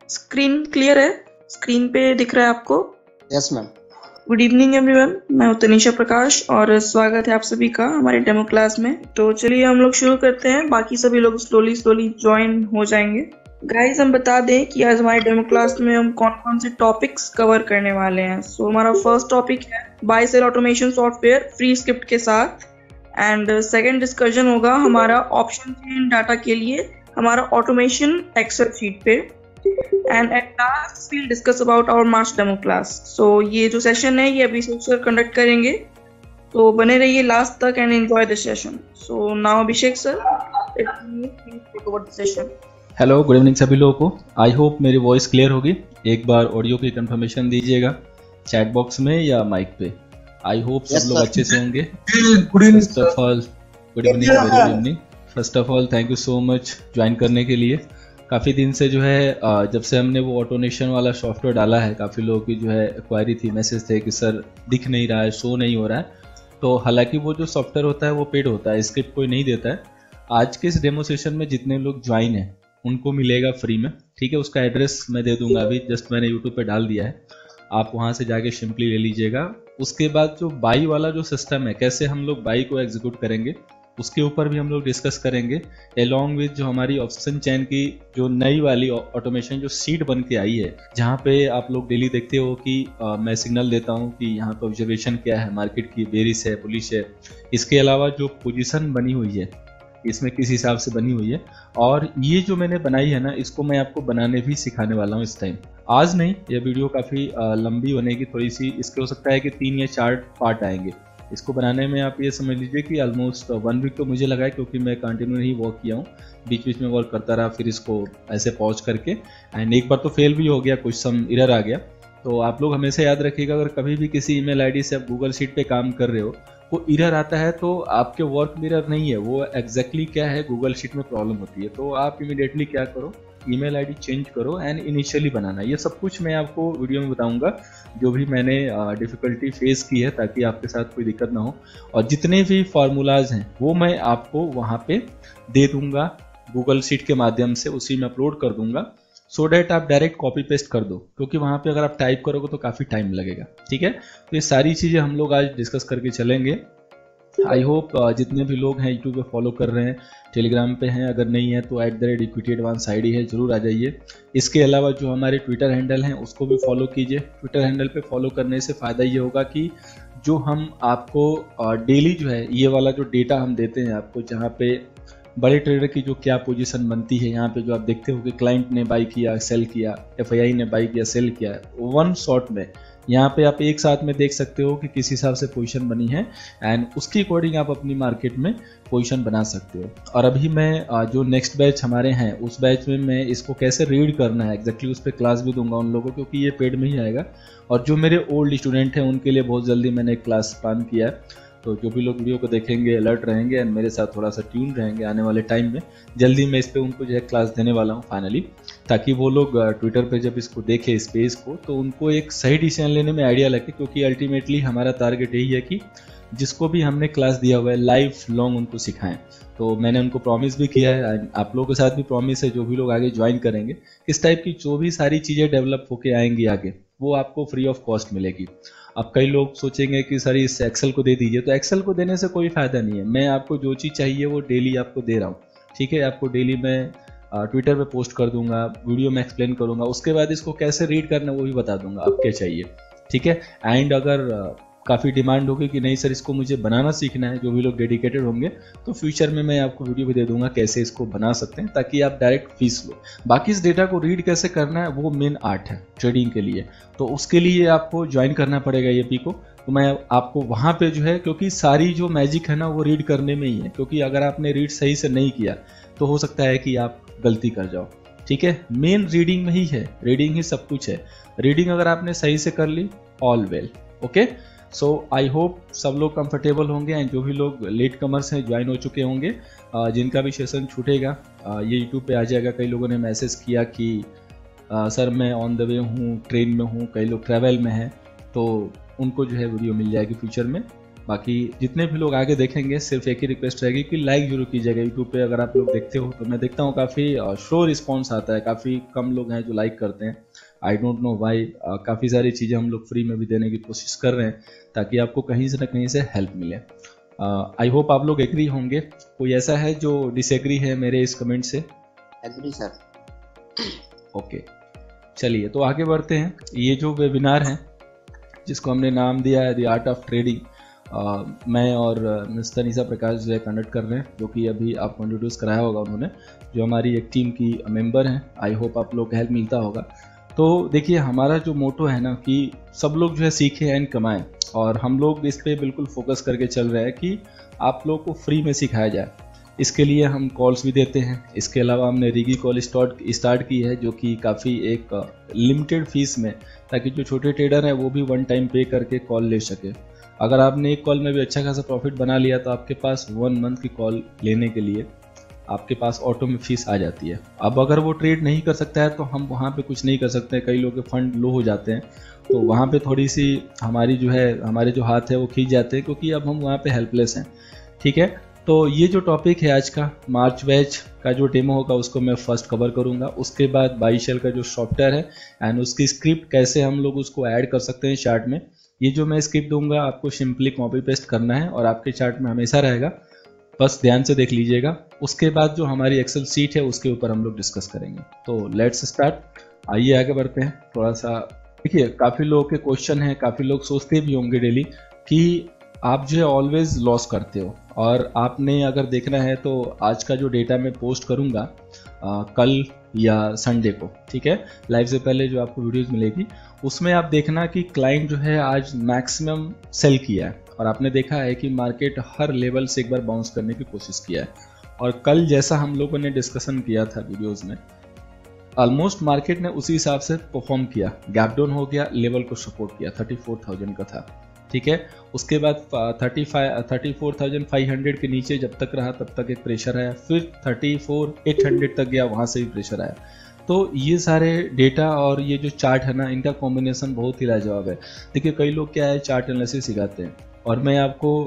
Screen clear है? Screen पे दिख रहा है आपको? Yes ma'am. Good evening everyone, मैं हूं तनीषा प्रकाश और स्वागत है आप सभी का हमारे डेमो क्लास में। तो चलिए हम लोग शुरू करते हैं, बाकी सभी लोग स्लोली ज्वाइन हो जाएंगे। गाइस, हम बता दें कि आज हमारे डेमो क्लास में हम कौन कौन से टॉपिक्स कवर करने वाले हैं। सो हमारा फर्स्ट टॉपिक है buy sell automation software free script के साथ, एंड सेकंड डिस्कशन होगा हमारा ऑप्शन चेन डाटा के लिए हमारा ऑटोमेशन एक्सेल शीट पे, and at last we'll discuss about our March demo class. So ये जो सेशन है ये अभिषेक सर कंडक्ट करेंगे, तो बने रहिए लास्ट तक and enjoy the session. So now Abhishek sir, take over the session. Hello, good evening सभी लोगों को। आई होप मेरी वॉइस क्लियर होगी। एक बार ऑडियो की कंफर्मेशन दीजिएगा चैट बॉक्स में या माइक पे। आई होप सब लोग अच्छे से होंगे। First of all good evening, very good evening. First of all thank you so much join करने के लिए। काफ़ी दिन से जो है जब से हमने वो ऑटोनेशन वाला सॉफ्टवेयर डाला है, काफ़ी लोगों की जो है क्वायरी थी, मैसेज थे कि सर दिख नहीं रहा है, शो नहीं हो रहा है। तो हालांकि वो जो सॉफ्टवेयर होता है वो पेड होता है, स्क्रिप्ट कोई नहीं देता है। आज के इस डेमो सेशन में जितने लोग ज्वाइन हैं उनको मिलेगा फ्री में, ठीक है। उसका एड्रेस मैं दे दूंगा, अभी जस्ट मैंने यूट्यूब पे डाल दिया है, आप वहाँ से जाके सिंपली ले लीजिएगा। उसके बाद जो बाई वाला जो सिस्टम है, कैसे हम लोग बाई को एग्जीक्यूट करेंगे उसके ऊपर भी हम लोग डिस्कस करेंगे, एलॉन्ग विद जो हमारी ऑप्शन चेन की जो नई वाली ऑटोमेशन जो सीट बन के आई है, जहाँ पे आप लोग डेली देखते हो कि मैं सिग्नल देता हूँ कि यहाँ पे ऑब्जर्वेशन क्या है, मार्केट की बेरिश है, पुलिस है। इसके अलावा जो पोजीशन बनी हुई है इसमें किस हिसाब से बनी हुई है, और ये जो मैंने बनाई है ना, इसको मैं आपको बनाने भी सिखाने वाला हूँ इस टाइम। आज नहीं, ये वीडियो काफ़ी लंबी बनेगी थोड़ी सी, इसके हो सकता है कि 3 या 4 पार्ट आएंगे। इसको बनाने में आप ये समझ लीजिए कि ऑलमोस्ट 1 वीक तो मुझे लगा है, क्योंकि मैं कंटिन्यू ही वर्क किया हूँ, बीच बीच में वर्क करता रहा, फिर इसको ऐसे पॉज करके, एंड एक बार तो फेल भी हो गया, कुछ सम एरर आ गया। तो आप लोग हमेशा याद रखिएगा, अगर कभी भी किसी ईमेल आईडी से आप गूगल शीट पे काम कर रहे हो, वो एरर आता है तो आपके वर्क में एरर नहीं है, वो एग्जैक्टली क्या है, गूगल शीट में प्रॉब्लम होती है। तो आप इमीडिएटली क्या करो, ईमेल आईडी चेंज करो एंड इनिशियली बनाना। ये सब कुछ मैं आपको वीडियो में बताऊंगा, जो भी मैंने डिफ़िकल्टी फेस की है, ताकि आपके साथ कोई दिक्कत ना हो। और जितने भी फार्मूलाज हैं वो मैं आपको वहाँ पे दे दूंगा गूगल शीट के माध्यम से, उसी में अपलोड कर दूंगा, सो डैट आप डायरेक्ट कॉपी पेस्ट कर दो, क्योंकि वहाँ पे अगर आप टाइप करोगे तो काफ़ी टाइम लगेगा, ठीक है। तो ये सारी चीज़ें हम लोग आज डिस्कस करके चलेंगे। आई होप जितने भी लोग हैं यूट्यूब पे फॉलो कर रहे हैं, टेलीग्राम पे हैं, अगर नहीं है तो @equity advance ID है, जरूर आ जाइए। इसके अलावा जो हमारे ट्विटर हैंडल हैं उसको भी फॉलो कीजिए। ट्विटर हैंडल पे फॉलो करने से फ़ायदा ये होगा कि जो हम आपको डेली जो है ये वाला जो डेटा हम देते हैं आपको, जहाँ पे बड़े ट्रेडर की जो क्या पोजीशन बनती है, यहाँ पे जो आप देखते हो कि क्लाइंट ने बाई किया, सेल किया, FII ने बाई किया, सेल किया, 1 शॉट में यहाँ पे आप एक साथ में देख सकते हो कि किस हिसाब से पोजीशन बनी है, एंड उसके अकॉर्डिंग आप अपनी मार्केट में पोजीशन बना सकते हो। और अभी मैं जो नेक्स्ट बैच हमारे हैं उस बैच में मैं इसको कैसे रीड करना है एग्जैक्टली उस पर क्लास भी दूंगा उन लोगों को, क्योंकि ये पेड में ही आएगा। और जो मेरे ओल्ड स्टूडेंट हैं उनके लिए बहुत जल्दी मैंने एक क्लास प्लान किया है, तो जो भी लोग वीडियो को देखेंगे अलर्ट रहेंगे एंड मेरे साथ थोड़ा सा ट्यून रहेंगे, आने वाले टाइम में जल्दी मैं इस पर उनको जो है क्लास देने वाला हूँ फाइनली, ताकि वो लोग ट्विटर पे जब इसको देखें इस पेज को तो उनको एक सही डिसीजन लेने में आइडिया लगे। क्योंकि अल्टीमेटली हमारा टारगेट यही है कि जिसको भी हमने क्लास दिया हुआ है लाइफ लॉन्ग उनको सिखाएं। तो मैंने उनको प्रॉमिस भी किया है, आप लोगों के साथ भी प्रॉमिस है, जो भी लोग आगे ज्वाइन करेंगे इस टाइप की जो भी सारी चीज़ें डेवलप होके आएंगी आगे, वो आपको फ्री ऑफ कॉस्ट मिलेगी। अब कई लोग सोचेंगे कि सर इस एक्सेल को दे दीजिए, तो एक्सेल को देने से कोई फ़ायदा नहीं है। मैं आपको जो चीज़ चाहिए वो डेली आपको दे रहा हूँ, ठीक है। आपको डेली मैं ट्विटर पे पोस्ट कर दूंगा, वीडियो में एक्सप्लेन करूंगा, उसके बाद इसको कैसे रीड करना है वो भी बता दूंगा आप क्या चाहिए, ठीक है। एंड अगर काफ़ी डिमांड होगी कि नहीं सर इसको मुझे बनाना सीखना है, जो भी लोग डेडिकेटेड होंगे, तो फ्यूचर में मैं आपको वीडियो भी दे दूंगा कैसे इसको बना सकते हैं, ताकि आप डायरेक्ट फीस लो। बाकी इस डेटा को रीड कैसे करना है वो मेन आर्ट है ट्रेडिंग के लिए, तो उसके लिए आपको ज्वाइन करना पड़ेगा एपी को। तो मैं आपको वहाँ पे जो है, क्योंकि सारी जो मैजिक है ना वो रीड करने में ही है, क्योंकि अगर आपने रीड सही से नहीं किया तो हो सकता है कि आप गलती कर जाओ, ठीक है। मेन रीडिंग में ही है, रीडिंग ही सब कुछ है। रीडिंग अगर आपने सही से कर ली, all well, okay. So I hope सब लोग कंफर्टेबल होंगे, एंड जो भी लोग लेट कमर्स हैं ज्वाइन हो चुके होंगे, जिनका भी सेशन छूटेगा ये यूट्यूब पे आ जाएगा। कई लोगों ने मैसेज किया कि सर मैं ऑन द वे हूँ, ट्रेन में हूँ, कई लोग ट्रैवल में हैं, तो उनको जो है वीडियो मिल जाएगी फ्यूचर में। बाकी जितने भी लोग आगे देखेंगे सिर्फ एक ही रिक्वेस्ट रहेगी कि लाइक जरूर कीजिएगा। यूट्यूब पे अगर आप लोग देखते हो तो मैं देखता हूँ काफ़ी शो रिस्पॉन्स आता है, काफ़ी कम लोग हैं जो लाइक करते हैं। I don't know why. काफ़ी सारी चीज़ें हम लोग फ्री में भी देने की कोशिश कर रहे हैं ताकि आपको कहीं से ना कहीं से हेल्प मिले। आई होप आप लोग एग्री होंगे। कोई ऐसा है जो डिसएग्री है मेरे इस कमेंट से? Agree sir. ओके, चलिए तो आगे बढ़ते हैं। ये जो वेबिनार है जिसको हमने नाम दिया है द आर्ट ऑफ ट्रेडिंग, मैं और मिस तनीषा प्रकाश जो है कंडक्ट कर रहे हैं, जो कि अभी आपको इंट्रोड्यूस कराया होगा उन्होंने, जो हमारी एक टीम की मेंबर हैं। आई होप आप लोग को हेल्प मिलता होगा। तो देखिए हमारा जो मोटो है ना कि सब लोग जो है सीखें एंड कमाएं, और हम लोग इस पे बिल्कुल फोकस करके चल रहे हैं कि आप लोग को फ्री में सिखाया जाए। इसके लिए हम कॉल्स भी देते हैं। इसके अलावा हमने रिगी कॉल स्टार्ट की है, जो कि काफ़ी एक लिमिटेड फीस में, ताकि जो छोटे ट्रेडर हैं वो भी वन टाइम पे करके कॉल ले सके। अगर आपने एक कॉल में भी अच्छा खासा प्रॉफिट बना लिया तो आपके पास 1 मंथ की कॉल लेने के लिए आपके पास ऑटो में फीस आ जाती है। अब अगर वो ट्रेड नहीं कर सकता है तो हम वहाँ पे कुछ नहीं कर सकते। कई लोगों के फंड लो हो जाते हैं तो वहाँ पे थोड़ी सी हमारी जो है, हमारे जो हाथ है वो खींच जाते हैं, क्योंकि अब हम वहाँ पे हेल्पलेस हैं। ठीक है, तो ये जो टॉपिक है आज का, मार्च बैच का जो डेमो होगा उसको मैं फर्स्ट कवर करूंगा। उसके बाद बाई शेल का जो सॉफ्टवेयर है एंड उसकी स्क्रिप्ट कैसे हम लोग उसको ऐड कर सकते हैं चार्ट में, ये जो मैं स्क्रिप्ट दूंगा आपको सिंपली कॉपी पेस्ट करना है और आपके चार्ट में हमेशा रहेगा, बस ध्यान से देख लीजिएगा। उसके बाद जो हमारी एक्सेल सीट है उसके ऊपर हम लोग डिस्कस करेंगे। तो लेट्स स्टार्ट, आइए आगे बढ़ते हैं। थोड़ा सा देखिए, काफ़ी लोगों के क्वेश्चन हैं, काफ़ी लोग सोचते भी होंगे डेली कि आप जो है ऑलवेज लॉस करते हो, और आपने अगर देखना है तो आज का जो डेटा मैं पोस्ट करूंगा कल या संडे को, ठीक है, लाइव से पहले जो आपको वीडियोस मिलेगी उसमें आप देखना कि क्लाइंट जो है आज मैक्सिमम सेल किया है, और आपने देखा है कि मार्केट हर लेवल से एक बार बाउंस करने की कोशिश किया है। और कल जैसा हम लोगों ने डिस्कशन किया था वीडियोज में, ऑलमोस्ट मार्केट ने उसी हिसाब से परफॉर्म किया, गैप डाउन हो गया, लेवल को सपोर्ट किया, 34,000 का था। ठीक है, उसके बाद 34,500 के नीचे जब तक रहा तब तक एक प्रेशर आया, फिर 34,800 तक गया, वहां से भी प्रेशर आया। तो ये सारे डेटा और ये जो चार्ट है ना, इनका कॉम्बिनेशन बहुत ही लाजवाब है। देखिए कई लोग क्या है चार्ट एनालिसिस सिखाते हैं, और मैं आपको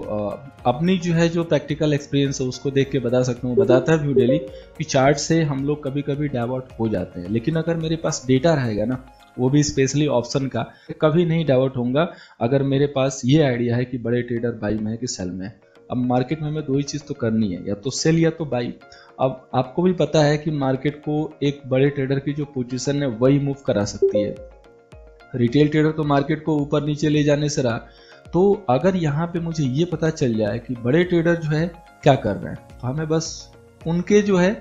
अपनी जो है जो प्रैक्टिकल एक्सपीरियंस है उसको देख के बता सकता हूँ, बताता भी डेली कि चार्ट से हम लोग कभी कभी डाइवर्ट हो जाते हैं। लेकिन अगर मेरे पास डेटा रहेगा ना, वो भी स्पेशली ऑप्शन का, कभी नहीं डाइवर्ट होऊंगा अगर मेरे पास ये आइडिया है कि बड़े ट्रेडर बाई में है कि सेल में है। अब मार्केट में हमें दो ही चीज़ तो करनी है, या तो सेल या तो बाई। अब आपको भी पता है कि मार्केट को एक बड़े ट्रेडर की जो पोजीशन है वही मूव करा सकती है। रिटेल ट्रेडर तो मार्केट को ऊपर नीचे ले जाने से रहा। तो अगर यहाँ पे मुझे ये पता चल जाए कि बड़े ट्रेडर जो है क्या कर रहे हैं, तो हमें बस उनके जो है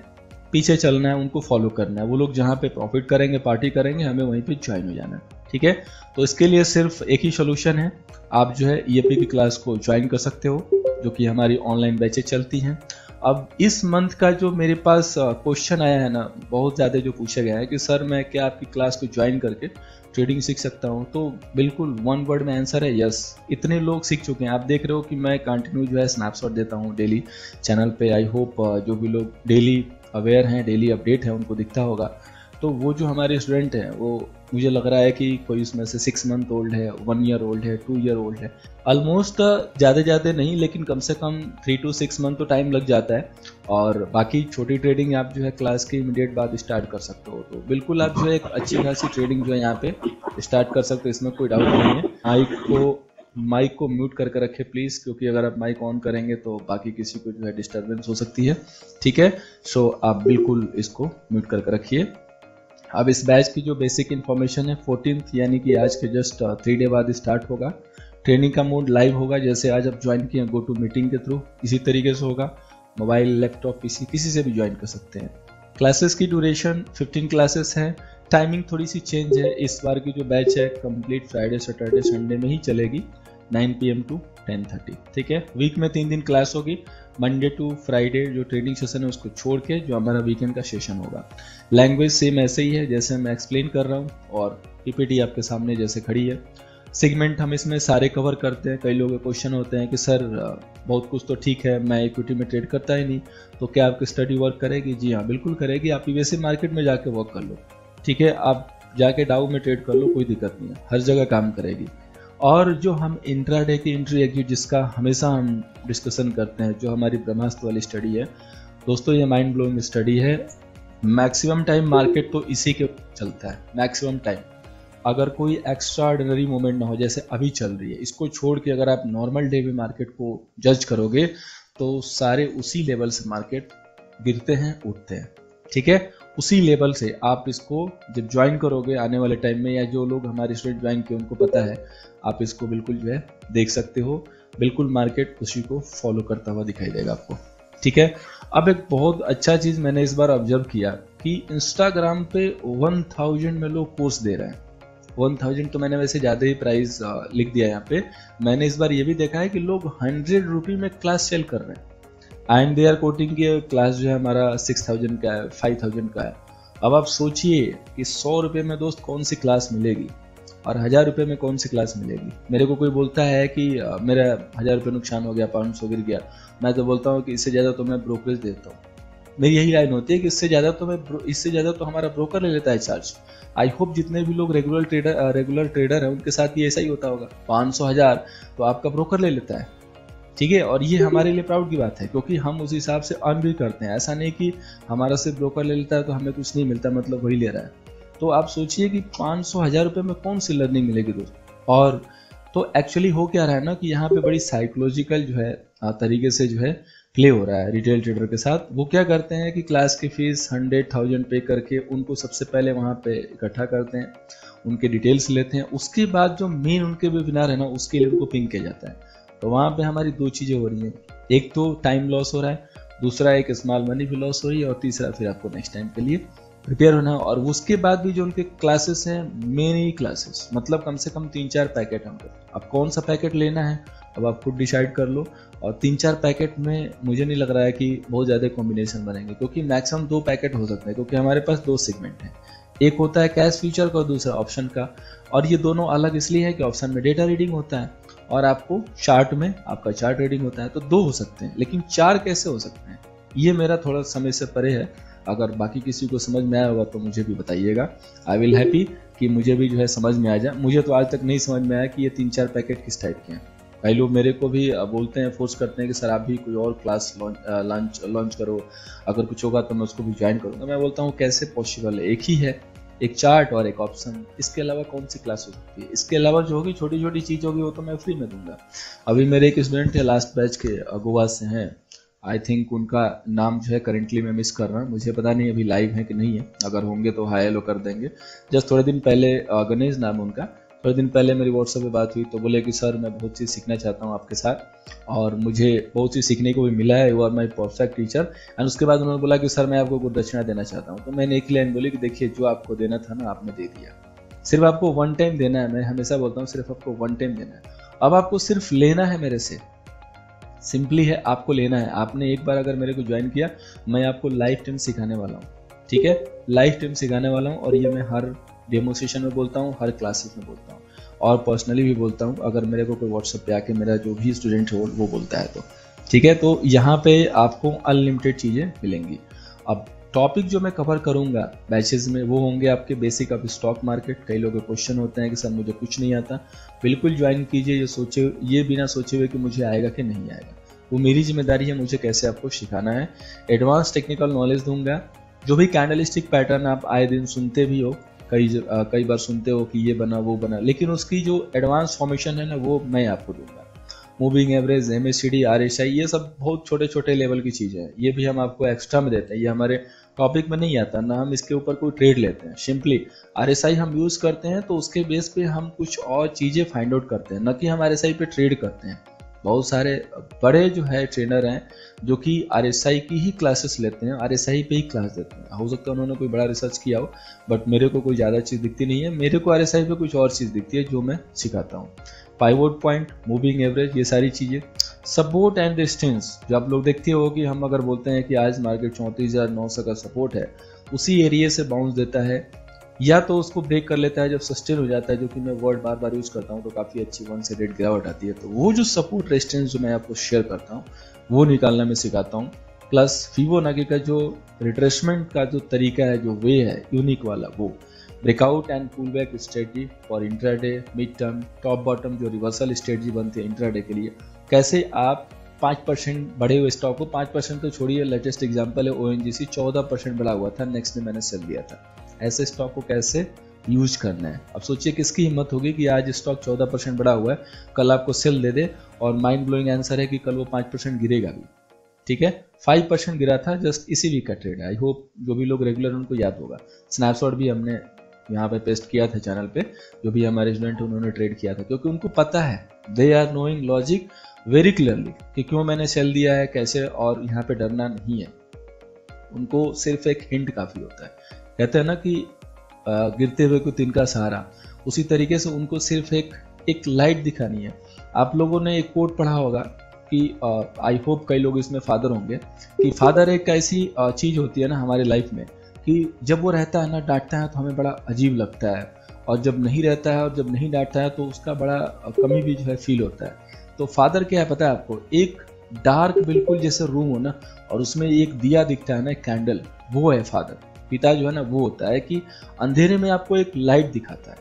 पीछे चलना है, उनको फॉलो करना है। वो लोग जहाँ पे प्रॉफिट करेंगे, पार्टी करेंगे, हमें वहीं पे ज्वाइन हो जाना है। ठीक है, तो इसके लिए सिर्फ एक ही सोल्यूशन है, आप जो है ईएपी की क्लास को ज्वाइन कर सकते हो, जो कि हमारी ऑनलाइन बैचेज चलती हैं। अब इस मंथ का जो मेरे पास क्वेश्चन आया है ना, बहुत ज़्यादा जो पूछा गया है कि सर मैं क्या आपकी क्लास को ज्वाइन करके ट्रेडिंग सीख सकता हूँ, तो बिल्कुल वन वर्ड में आंसर है यस। इतने लोग सीख चुके हैं, आप देख रहे हो कि मैं कंटिन्यू जो है स्नैपशॉट देता हूँ डेली चैनल पे। आई होप जो भी लोग डेली अवेयर हैं, डेली अपडेट है, उनको दिखता होगा। तो वो जो हमारे स्टूडेंट हैं वो मुझे लग रहा है कि कोई उसमें से 6 मंथ ओल्ड है, 1 ईयर ओल्ड है, 2 ईयर ओल्ड है, ऑलमोस्ट ज़्यादा नहीं, लेकिन कम से कम 3 to 6 मंथ तो टाइम लग जाता है। और बाकी छोटी ट्रेडिंग आप जो है क्लास के इमीडिएट बाद स्टार्ट कर सकते हो। तो बिल्कुल आप जो है एक अच्छी खासी ट्रेडिंग जो है यहाँ पे स्टार्ट कर सकते हो, इसमें कोई डाउट नहीं है। माइक को म्यूट करके रखें प्लीज़, क्योंकि अगर आप माइक ऑन करेंगे तो बाकी किसी को जो है डिस्टर्बेंस हो सकती है। ठीक है, सो आप बिल्कुल इसको म्यूट करके रखिए। अब इस बैच की जो बेसिक इन्फॉर्मेशन है 14th यानी कि आज के जस्ट 3 डे बाद स्टार्ट होगा। ट्रेनिंग का मोड लाइव होगा, जैसे आज आप ज्वाइन किए गो टू मीटिंग के थ्रू, इसी तरीके से होगा। मोबाइल, लैपटॉप, पीसी किसी से भी ज्वाइन कर सकते हैं। क्लासेस की ड्यूरेशन 15 क्लासेस हैं। टाइमिंग थोड़ी सी चेंज है, इस बार की जो बैच है कंप्लीट फ्राइडे, सैटरडे, संडे में ही चलेगी, 9 PM to 10:30। ठीक है, वीक में 3 दिन क्लास होगी, मंडे टू फ्राइडे जो ट्रेडिंग सेशन है उसको छोड़ के जो हमारा वीकेंड का सेशन होगा। लैंग्वेज सेम ऐसे ही है जैसे मैं एक्सप्लेन कर रहा हूँ, और पीपीटी आपके सामने जैसे खड़ी है। सेगमेंट हम इसमें सारे कवर करते हैं। कई लोगों के क्वेश्चन होते हैं कि सर बहुत कुछ तो ठीक है, मैं इक्विटी में ट्रेड करता ही नहीं, तो क्या आपकी स्टडी वर्क करेगी? जी हाँ, बिल्कुल करेगी। आप वैसे मार्केट में जाके वर्क कर लो, ठीक है, आप जाके डाउ में ट्रेड कर लो, कोई दिक्कत नहीं है, हर जगह काम करेगी। और जो हम इंट्राडे की एंट्री एग्जिट जिसका हमेशा हम डिस्कशन करते हैं, जो हमारी ब्रह्मास्त्र वाली स्टडी है दोस्तों, ये माइंड ब्लोइंग स्टडी है। मैक्सिमम टाइम मार्केट तो इसी के चलता है, मैक्सिमम टाइम। अगर कोई एक्स्ट्रा ऑर्डिनरी मूवमेंट ना हो जैसे अभी चल रही है, इसको छोड़ के अगर आप नॉर्मल डे में मार्केट को जज करोगे तो सारे उसी लेवल से मार्केट गिरते हैं उठते हैं, ठीक है। उसी लेवल से आप इसको जब ज्वाइन करोगे आने वाले टाइम में, या जो लोग हमारे स्टूडेंट ज्वाइन किए उनको पता है, आप इसको बिल्कुल जो है देख सकते हो, बिल्कुल मार्केट उसी को फॉलो करता हुआ दिखाई देगा आपको, ठीक है। अब एक बहुत अच्छा चीज मैंने इस बार ऑब्जर्व किया कि इंस्टाग्राम पे 1000 में लोग कोर्स दे रहे हैं। 1000 तो मैंने वैसे ज्यादा ही प्राइस लिख दिया यहाँ पे। मैंने इस बार ये भी देखा है कि लोग 100 रुपये में क्लास सेल कर रहे हैं, एंड दे आर कोटिंग की क्लास जो है हमारा 6000 का है, 5000 का है। अब आप सोचिए कि 100 रुपये में दोस्त कौन सी क्लास मिलेगी और 1000 रुपये में कौन सी क्लास मिलेगी। मेरे को कोई बोलता है कि मेरा 1000 रुपये नुकसान हो गया, 500 गिर गया, मैं तो बोलता हूँ कि इससे ज़्यादा तो मैं ब्रोकरेज देता हूँ। मेरी यही लाइन होती है कि इससे ज़्यादा तो हमारा ब्रोकर ले लेता है चार्ज। आई होप जितने भी लोग रेगुलर ट्रेडर हैं उनके साथ ये ऐसा ही होता होगा, 500-1000 तो आपका ब्रोकर ले लेता है, ठीक है। और ये हमारे लिए प्राउड की बात है क्योंकि हम उस हिसाब से अर्न भी करते हैं। ऐसा नहीं कि हमारा सिर्फ ब्रोकर ले लेता है तो हमें कुछ नहीं मिलता, मतलब वही ले रहा है। तो आप सोचिए कि 500-1000 रुपये में कौन सी लर्निंग मिलेगी दोस्त। और तो एक्चुअली हो क्या रहा है ना कि यहाँ पे बड़ी साइकोलॉजिकल जो है तरीके से जो है प्ले हो रहा है रिटेल ट्रेडर के साथ। वो क्या करते हैं कि क्लास की फीस 100,000 पे करके उनको सबसे पहले वहाँ पे इकट्ठा करते हैं, उनके डिटेल्स लेते हैं, उसके बाद जो मेन उनके वेबिनार है ना उसके लिए उनको पिंग किया जाता है। तो वहाँ पे हमारी दो चीज़ें हो रही हैं, एक तो टाइम लॉस हो रहा है, दूसरा एक स्मॉल मनी भी लॉस हो रही है, और तीसरा फिर आपको नेक्स्ट टाइम के लिए प्रिपेयर होना है। और उसके बाद भी जो उनके क्लासेस हैं, मेनी क्लासेस, मतलब कम से कम 3-4 पैकेट हमको। अब कौन सा पैकेट लेना है अब आप खुद डिसाइड कर लो। और 3-4 पैकेट में मुझे नहीं लग रहा है कि बहुत ज़्यादा कॉम्बिनेशन बनेंगे, क्योंकि मैक्सिमम 2 पैकेट हो सकते हैं, क्योंकि हमारे पास 2 सेगमेंट हैं, एक होता है कैश फ्यूचर का और दूसरा ऑप्शन का। और ये दोनों अलग इसलिए है कि ऑप्शन में डेटा रीडिंग होता है और आपको चार्ट में आपका चार्ट रीडिंग होता है। तो 2 हो सकते हैं, लेकिन 4 कैसे हो सकते हैं, ये मेरा थोड़ा समय से परे है। अगर बाकी किसी को समझ में आया होगा तो मुझे भी बताइएगा, आई विल हैप्पी कि मुझे भी जो है समझ में आ जाए। मुझे तो आज तक नहीं समझ में आया कि ये 3-4 पैकेट किस टाइप के हैं। कई लोग मेरे को भी बोलते हैं, फोर्स करते हैं कि सर आप भी कोई और क्लास लॉन्च करो, अगर कुछ होगा तो मैं उसको भी ज्वाइन करूँगा। मैं बोलता हूँ कैसे पॉसिबल है, एक ही है, एक चार्ट और एक ऑप्शन, इसके अलावा कौन सी क्लास हो सकती है। इसके अलावा जो होगी छोटी छोटी चीज़ होगी वो तो मैं फ्री में दूंगा। अभी मेरे एक स्टूडेंट है लास्ट बैच के, गोवा से हैं, आई थिंक उनका नाम जो है करेंटली मैं मिस कर रहा हूँ, मुझे पता नहीं अभी लाइव है कि नहीं है, अगर होंगे तो हाई हेलो कर देंगे। जस्ट थोड़े दिन पहले, गणेश नाम है उनका, थोड़े दिन पहले मेरी व्हाट्सएप पे बात हुई तो बोले कि सर मैं बहुत चीज़ सीखना चाहता हूँ आपके साथ और मुझे बहुत चीज़ सीखने को भी मिला है, you are my perfect teacher. And उसके बाद उन्होंने बोला कि सर मैं आपको कुछ दक्षिणा देना चाहता हूँ। तो मैंने एक लाइन बोली कि देखिए जो आपको देना था ना आपने दे दिया, सिर्फ आपको 1 टाइम देना है। मैं हमेशा बोलता हूँ सिर्फ आपको 1 टाइम देना है। अब आपको सिर्फ लेना है मेरे से, सिंपली है आपको लेना है। आपने एक बार अगर मेरे को ज्वाइन किया, मैं आपको लाइफ टाइम सिखाने वाला हूँ, ठीक है, लाइफ टाइम सिखाने वाला हूँ। और ये मैं हर डेमो सेशन में बोलता हूँ, हर क्लासेस में बोलता हूँ और पर्सनली भी बोलता हूँ। अगर मेरे को कोई व्हाट्सएप पे आके मेरा जो भी स्टूडेंट है वो बोलता है तो ठीक है। तो यहाँ पे आपको अनलिमिटेड चीज़ें मिलेंगी। अब टॉपिक जो मैं कवर करूँगा बैचेज में वो होंगे आपके बेसिक ऑफ स्टॉक मार्केट। कई लोगों के क्वेश्चन होते हैं कि सर मुझे कुछ नहीं आता, बिल्कुल ज्वाइन कीजिए, ये बिना सोचे हुए कि मुझे आएगा कि नहीं आएगा, वो मेरी जिम्मेदारी है, मुझे कैसे आपको सिखाना है। एडवांस टेक्निकल नॉलेज दूंगा। जो भी कैंडलस्टिक पैटर्न आप आए दिन सुनते भी हो, कई बार सुनते हो कि ये बना वो बना, लेकिन उसकी जो एडवांस फॉर्मेशन है ना वो मैं आपको दूंगा। मूविंग एवरेज, MACD, RSI, ये सब बहुत छोटे छोटे लेवल की चीज़ें हैं, ये भी हम आपको एक्स्ट्रा में देते हैं, ये हमारे टॉपिक में नहीं आता ना, हम इसके ऊपर कोई ट्रेड लेते हैं। सिंपली RSI हम यूज़ करते हैं तो उसके बेस पे हम कुछ और चीज़ें फाइंड आउट करते हैं, न कि हम RSI पे ट्रेड करते हैं। बहुत सारे बड़े जो है ट्रेनर हैं जो कि RSI की ही क्लासेस लेते हैं, RSI पे ही क्लास देते हैं। हो सकता है उन्होंने कोई बड़ा रिसर्च किया हो, बट मेरे को कोई ज़्यादा चीज़ दिखती नहीं है। मेरे को RSI पे कुछ और चीज़ दिखती है जो मैं सिखाता हूँ। पाइवोट पॉइंट, मूविंग एवरेज, ये सारी चीज़ें, सपोर्ट एंड रेजिस्टेंस। जो आप लोग देखते हो कि हम अगर बोलते हैं कि आज मार्केट 34,900 का सपोर्ट है, उसी एरिया से बाउंस देता है या तो उसको ब्रेक कर लेता है जब सस्टेन हो जाता है, जो कि मैं वर्ड बार बार यूज़ करता हूँ, तो काफ़ी अच्छी 1 से 1.5 गिरावट आती है। तो वो जो सपोर्ट रेजिस्टेंस जो मैं आपको शेयर करता हूँ वो निकालना मैं सिखाता हूँ। प्लस फिबोनाची का जो रिट्रेसमेंट का जो तरीका है, जो वे है यूनिक वाला, वो breakout and pull back strategy for intraday, mid term, top bottom जो रिवर्सल स्ट्रेटजी बनती है इंट्राडे के लिए, कैसे आप 5% बढ़े हुए स्टॉक को, 5% तो छोड़िए, लेटेस्ट एग्जांपल है ONGC 14% बढ़ा हुआ था, नेक्स्ट डे मैंने सेल दिया था। ऐसे स्टॉक को कैसे यूज करना है। अब सोचिए किसकी हिम्मत होगी कि आज स्टॉक 14% बढ़ा हुआ है, कल आपको सेल दे दे, और माइंड ब्लोइंग आंसर है कि कल वो 5% गिरेगा भी। ठीक है, 5% गिरा था जस्ट इसी वीक का ट्रेड है। आई होप जो भी लोग रेगुलर उनको याद होगा। स्नैपशॉट भी हमने यहाँ पे पेस्ट किया था चैनल पे, जो भी हमारे स्टूडेंट उन्होंने ट्रेड किया था, क्योंकि उनको पता है, they are knowing logic very clearly कि क्यों मैंने सेल दिया है, कैसे, और यहाँ पे डरना नहीं है। उनको सिर्फ एक हिंट काफी होता है। कहते हैं ना कि गिरते हुए को तिनका सहारा, उसी तरीके से उनको सिर्फ एक लाइट दिखानी है। आप लोगों ने एक कोट पढ़ा होगा कि आई होप कई लोग इसमें फादर होंगे, कि फादर एक ऐसी चीज होती है ना हमारे लाइफ में कि जब वो रहता है ना, डांटता है तो हमें बड़ा अजीब लगता है, और जब नहीं रहता है और जब नहीं डांटता है तो उसका बड़ा कमी भी जो है फील होता है। तो फादर क्या है पता है आपको, एक डार्क बिल्कुल जैसे रूम हो ना, और उसमें एक दिया दिखता है ना, एक कैंडल, वो है फादर। पिता जो है ना वो होता है कि अंधेरे में आपको एक लाइट दिखाता है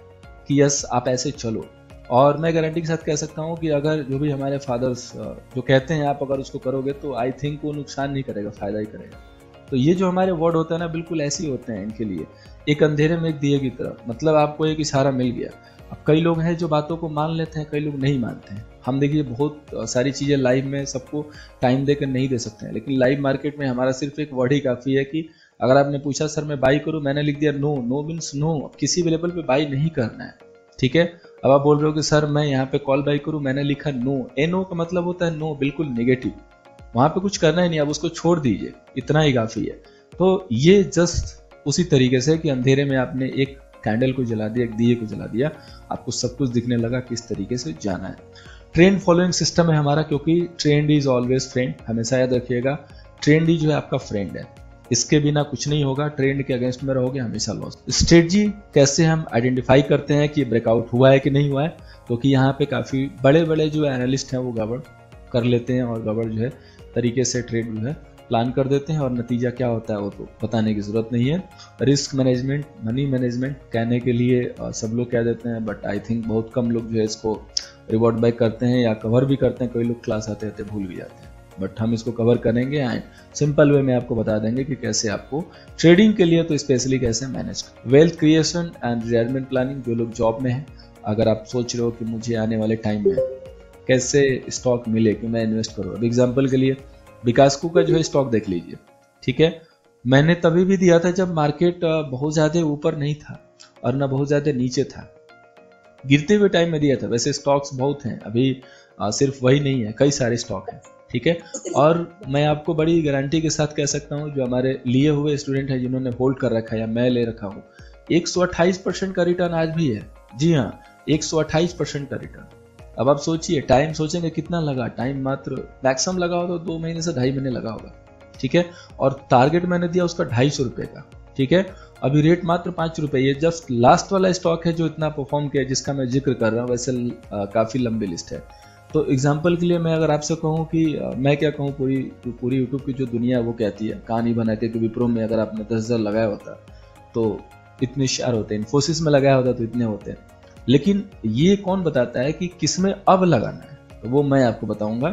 कि यस आप ऐसे चलो। और मैं गारंटी के साथ कह सकता हूँ कि अगर जो भी हमारे फादर्स जो कहते हैं आप अगर उसको करोगे तो आई थिंक वो नुकसान नहीं करेगा, फायदा ही करेगा। तो ये जो हमारे वर्ड होता है ना, बिल्कुल ऐसे ही होते हैं इनके लिए, एक अंधेरे में एक दिए की तरह, मतलब आपको एक इशारा मिल गया। अब कई लोग हैं जो बातों को मान लेते हैं, कई लोग नहीं मानते हैं। हम देखिए बहुत सारी चीज़ें लाइव में सबको टाइम देकर नहीं दे सकते हैं, लेकिन लाइव मार्केट में हमारा सिर्फ एक वर्ड ही काफ़ी है कि अगर आपने पूछा सर मैं बाई करूँ, मैंने लिख दिया नो, नो मीन्स नो, किसी भी लेवल पे बाई नहीं करना है। ठीक है, अब आप बोल रहे हो कि सर मैं यहाँ पे कॉल बाई करूँ, मैंने लिखा नो, ए नो का मतलब होता है नो, बिल्कुल नेगेटिव, वहाँ पे कुछ करना ही नहीं, आप उसको छोड़ दीजिए, इतना ही काफ़ी है। तो ये जस्ट उसी तरीके से कि अंधेरे में आपने एक कैंडल को जला दिया, एक दिए को जला दिया, आपको सब कुछ दिखने लगा किस तरीके से जाना है। ट्रेंड फॉलोइंग सिस्टम है हमारा, क्योंकि ट्रेंड इज ऑलवेज फ्रेंड, हमेशा याद रखिएगा, ट्रेंड ही जो है आपका फ्रेंड है, इसके बिना कुछ नहीं होगा, ट्रेंड के अगेंस्ट में रहोगे हमेशा लॉस। स्ट्रेटजी कैसे हम आइडेंटिफाई करते हैं कि ब्रेकआउट हुआ है कि नहीं हुआ है, क्योंकि यहाँ पे काफ़ी बड़े बड़े जो एनालिस्ट हैं वो गड़बड़ कर लेते हैं, और गड़बड़ जो है तरीके से ट्रेड जो है प्लान कर देते हैं, और नतीजा क्या होता है वो तो बताने की ज़रूरत नहीं है। रिस्क मैनेजमेंट, मनी मैनेजमेंट कहने के लिए सब लोग कह देते हैं, बट आई थिंक बहुत कम लोग जो है इसको रिवॉर्ड बैक करते हैं या कवर भी करते हैं। कई लोग क्लास आते आते भूल भी जाते हैं, बट हम इसको कवर करेंगे एंड सिंपल वे में आपको बता देंगे कि कैसे आपको ट्रेडिंग के लिए तो स्पेशली कैसे manage. Wealth creation and retirement planning, जो लोग जॉब में हैं, अगर आप सोच रहे हो कि मुझे आने वाले टाइम में कैसे स्टॉक मिले कि मैं इन्वेस्ट करूँ, अब एग्जाम्पल के लिए विकासको का जो है स्टॉक देख लीजिए। ठीक है, मैंने तभी भी दिया था जब मार्केट बहुत ज़्यादा ऊपर नहीं था और ना बहुत ज़्यादा नीचे था, गिरते हुए टाइम में दिया था। वैसे स्टॉक्स बहुत हैं अभी, सिर्फ वही नहीं है, कई सारे स्टॉक हैं। ठीक है, और मैं आपको बड़ी गारंटी के साथ कह सकता हूँ, जो हमारे लिए हुए स्टूडेंट हैं जिन्होंने होल्ड कर रखा है या मैं ले रखा हूँ, 128% का रिटर्न आज भी है। जी हाँ, 128% का रिटर्न। अब आप सोचिए, टाइम सोचेंगे कितना लगा, टाइम मात्र मैक्सिमम लगा हो तो 2 महीने से 2.5 महीने लगा होगा। ठीक है, और टारगेट मैंने दिया उसका 250 रुपये का। ठीक है, अभी रेट मात्र 5 रुपये। ये जस्ट लास्ट वाला स्टॉक है जो इतना परफॉर्म किया जिसका मैं जिक्र कर रहा हूँ, वैसे काफ़ी लंबी लिस्ट है। तो एग्जाम्पल के लिए मैं अगर आपसे कहूँ कि मैं क्या कहूँ, पूरी यूट्यूब की जो दुनिया वो कहती है, कहानी बना के कि विप्रो में अगर आपने 10,000 लगाया होता तो इतने शेयर होते हैं, इन्फोसिस में लगाया होता तो इतने होते हैं। लेकिन ये कौन बताता है कि किस में अब लगाना है, तो वो मैं आपको बताऊंगा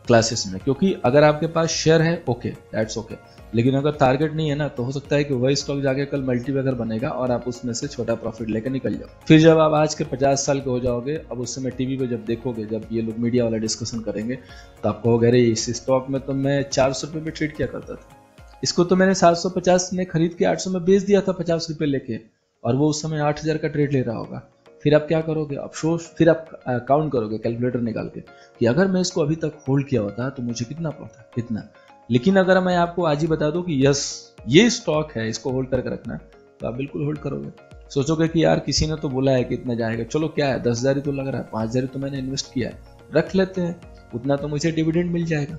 क्लासेस में। क्योंकि अगर आपके पास शेयर है ओके, दैट्स ओके, लेकिन अगर टारगेट नहीं है ना, तो हो सकता है कि वही स्टॉक जाके कल मल्टीबैगर बनेगा और आप उसमें से छोटा प्रॉफिट लेकर निकल जाओ। फिर जब आप आज के 50 साल के हो जाओगे, अब उस समय टीवी पे जब देखोगे, जब ये लोग मीडिया वाला डिस्कशन करेंगे, तो आप कहोगे अरे इस स्टॉक में तो मैं 400 रुपये में ट्रेड किया करता था, इसको तो मैंने 750 में खरीद के 800 में बेच दिया था 50 रुपये लेके, और वो उस समय 8,000 का ट्रेड ले रहा होगा। फिर आप क्या करोगे, अफसोस, फिर आप काउंट करोगे कैलकुलेटर निकाल के कि अगर मैं इसको अभी तक होल्ड किया होता तो मुझे कितना प्रॉफिट, कितना। लेकिन अगर मैं आपको आज ही बता दूं कि यस ये स्टॉक है, इसको होल्ड करके रखना, तो आप बिल्कुल होल्ड करोगे। सोचोगे कि यार किसी ने तो बोला है कि इतना जाएगा, चलो क्या है 10,000 ही तो लग रहा है, 5,000 तो मैंने इन्वेस्ट किया है, रख लेते हैं, उतना तो मुझे डिविडेंड मिल जाएगा।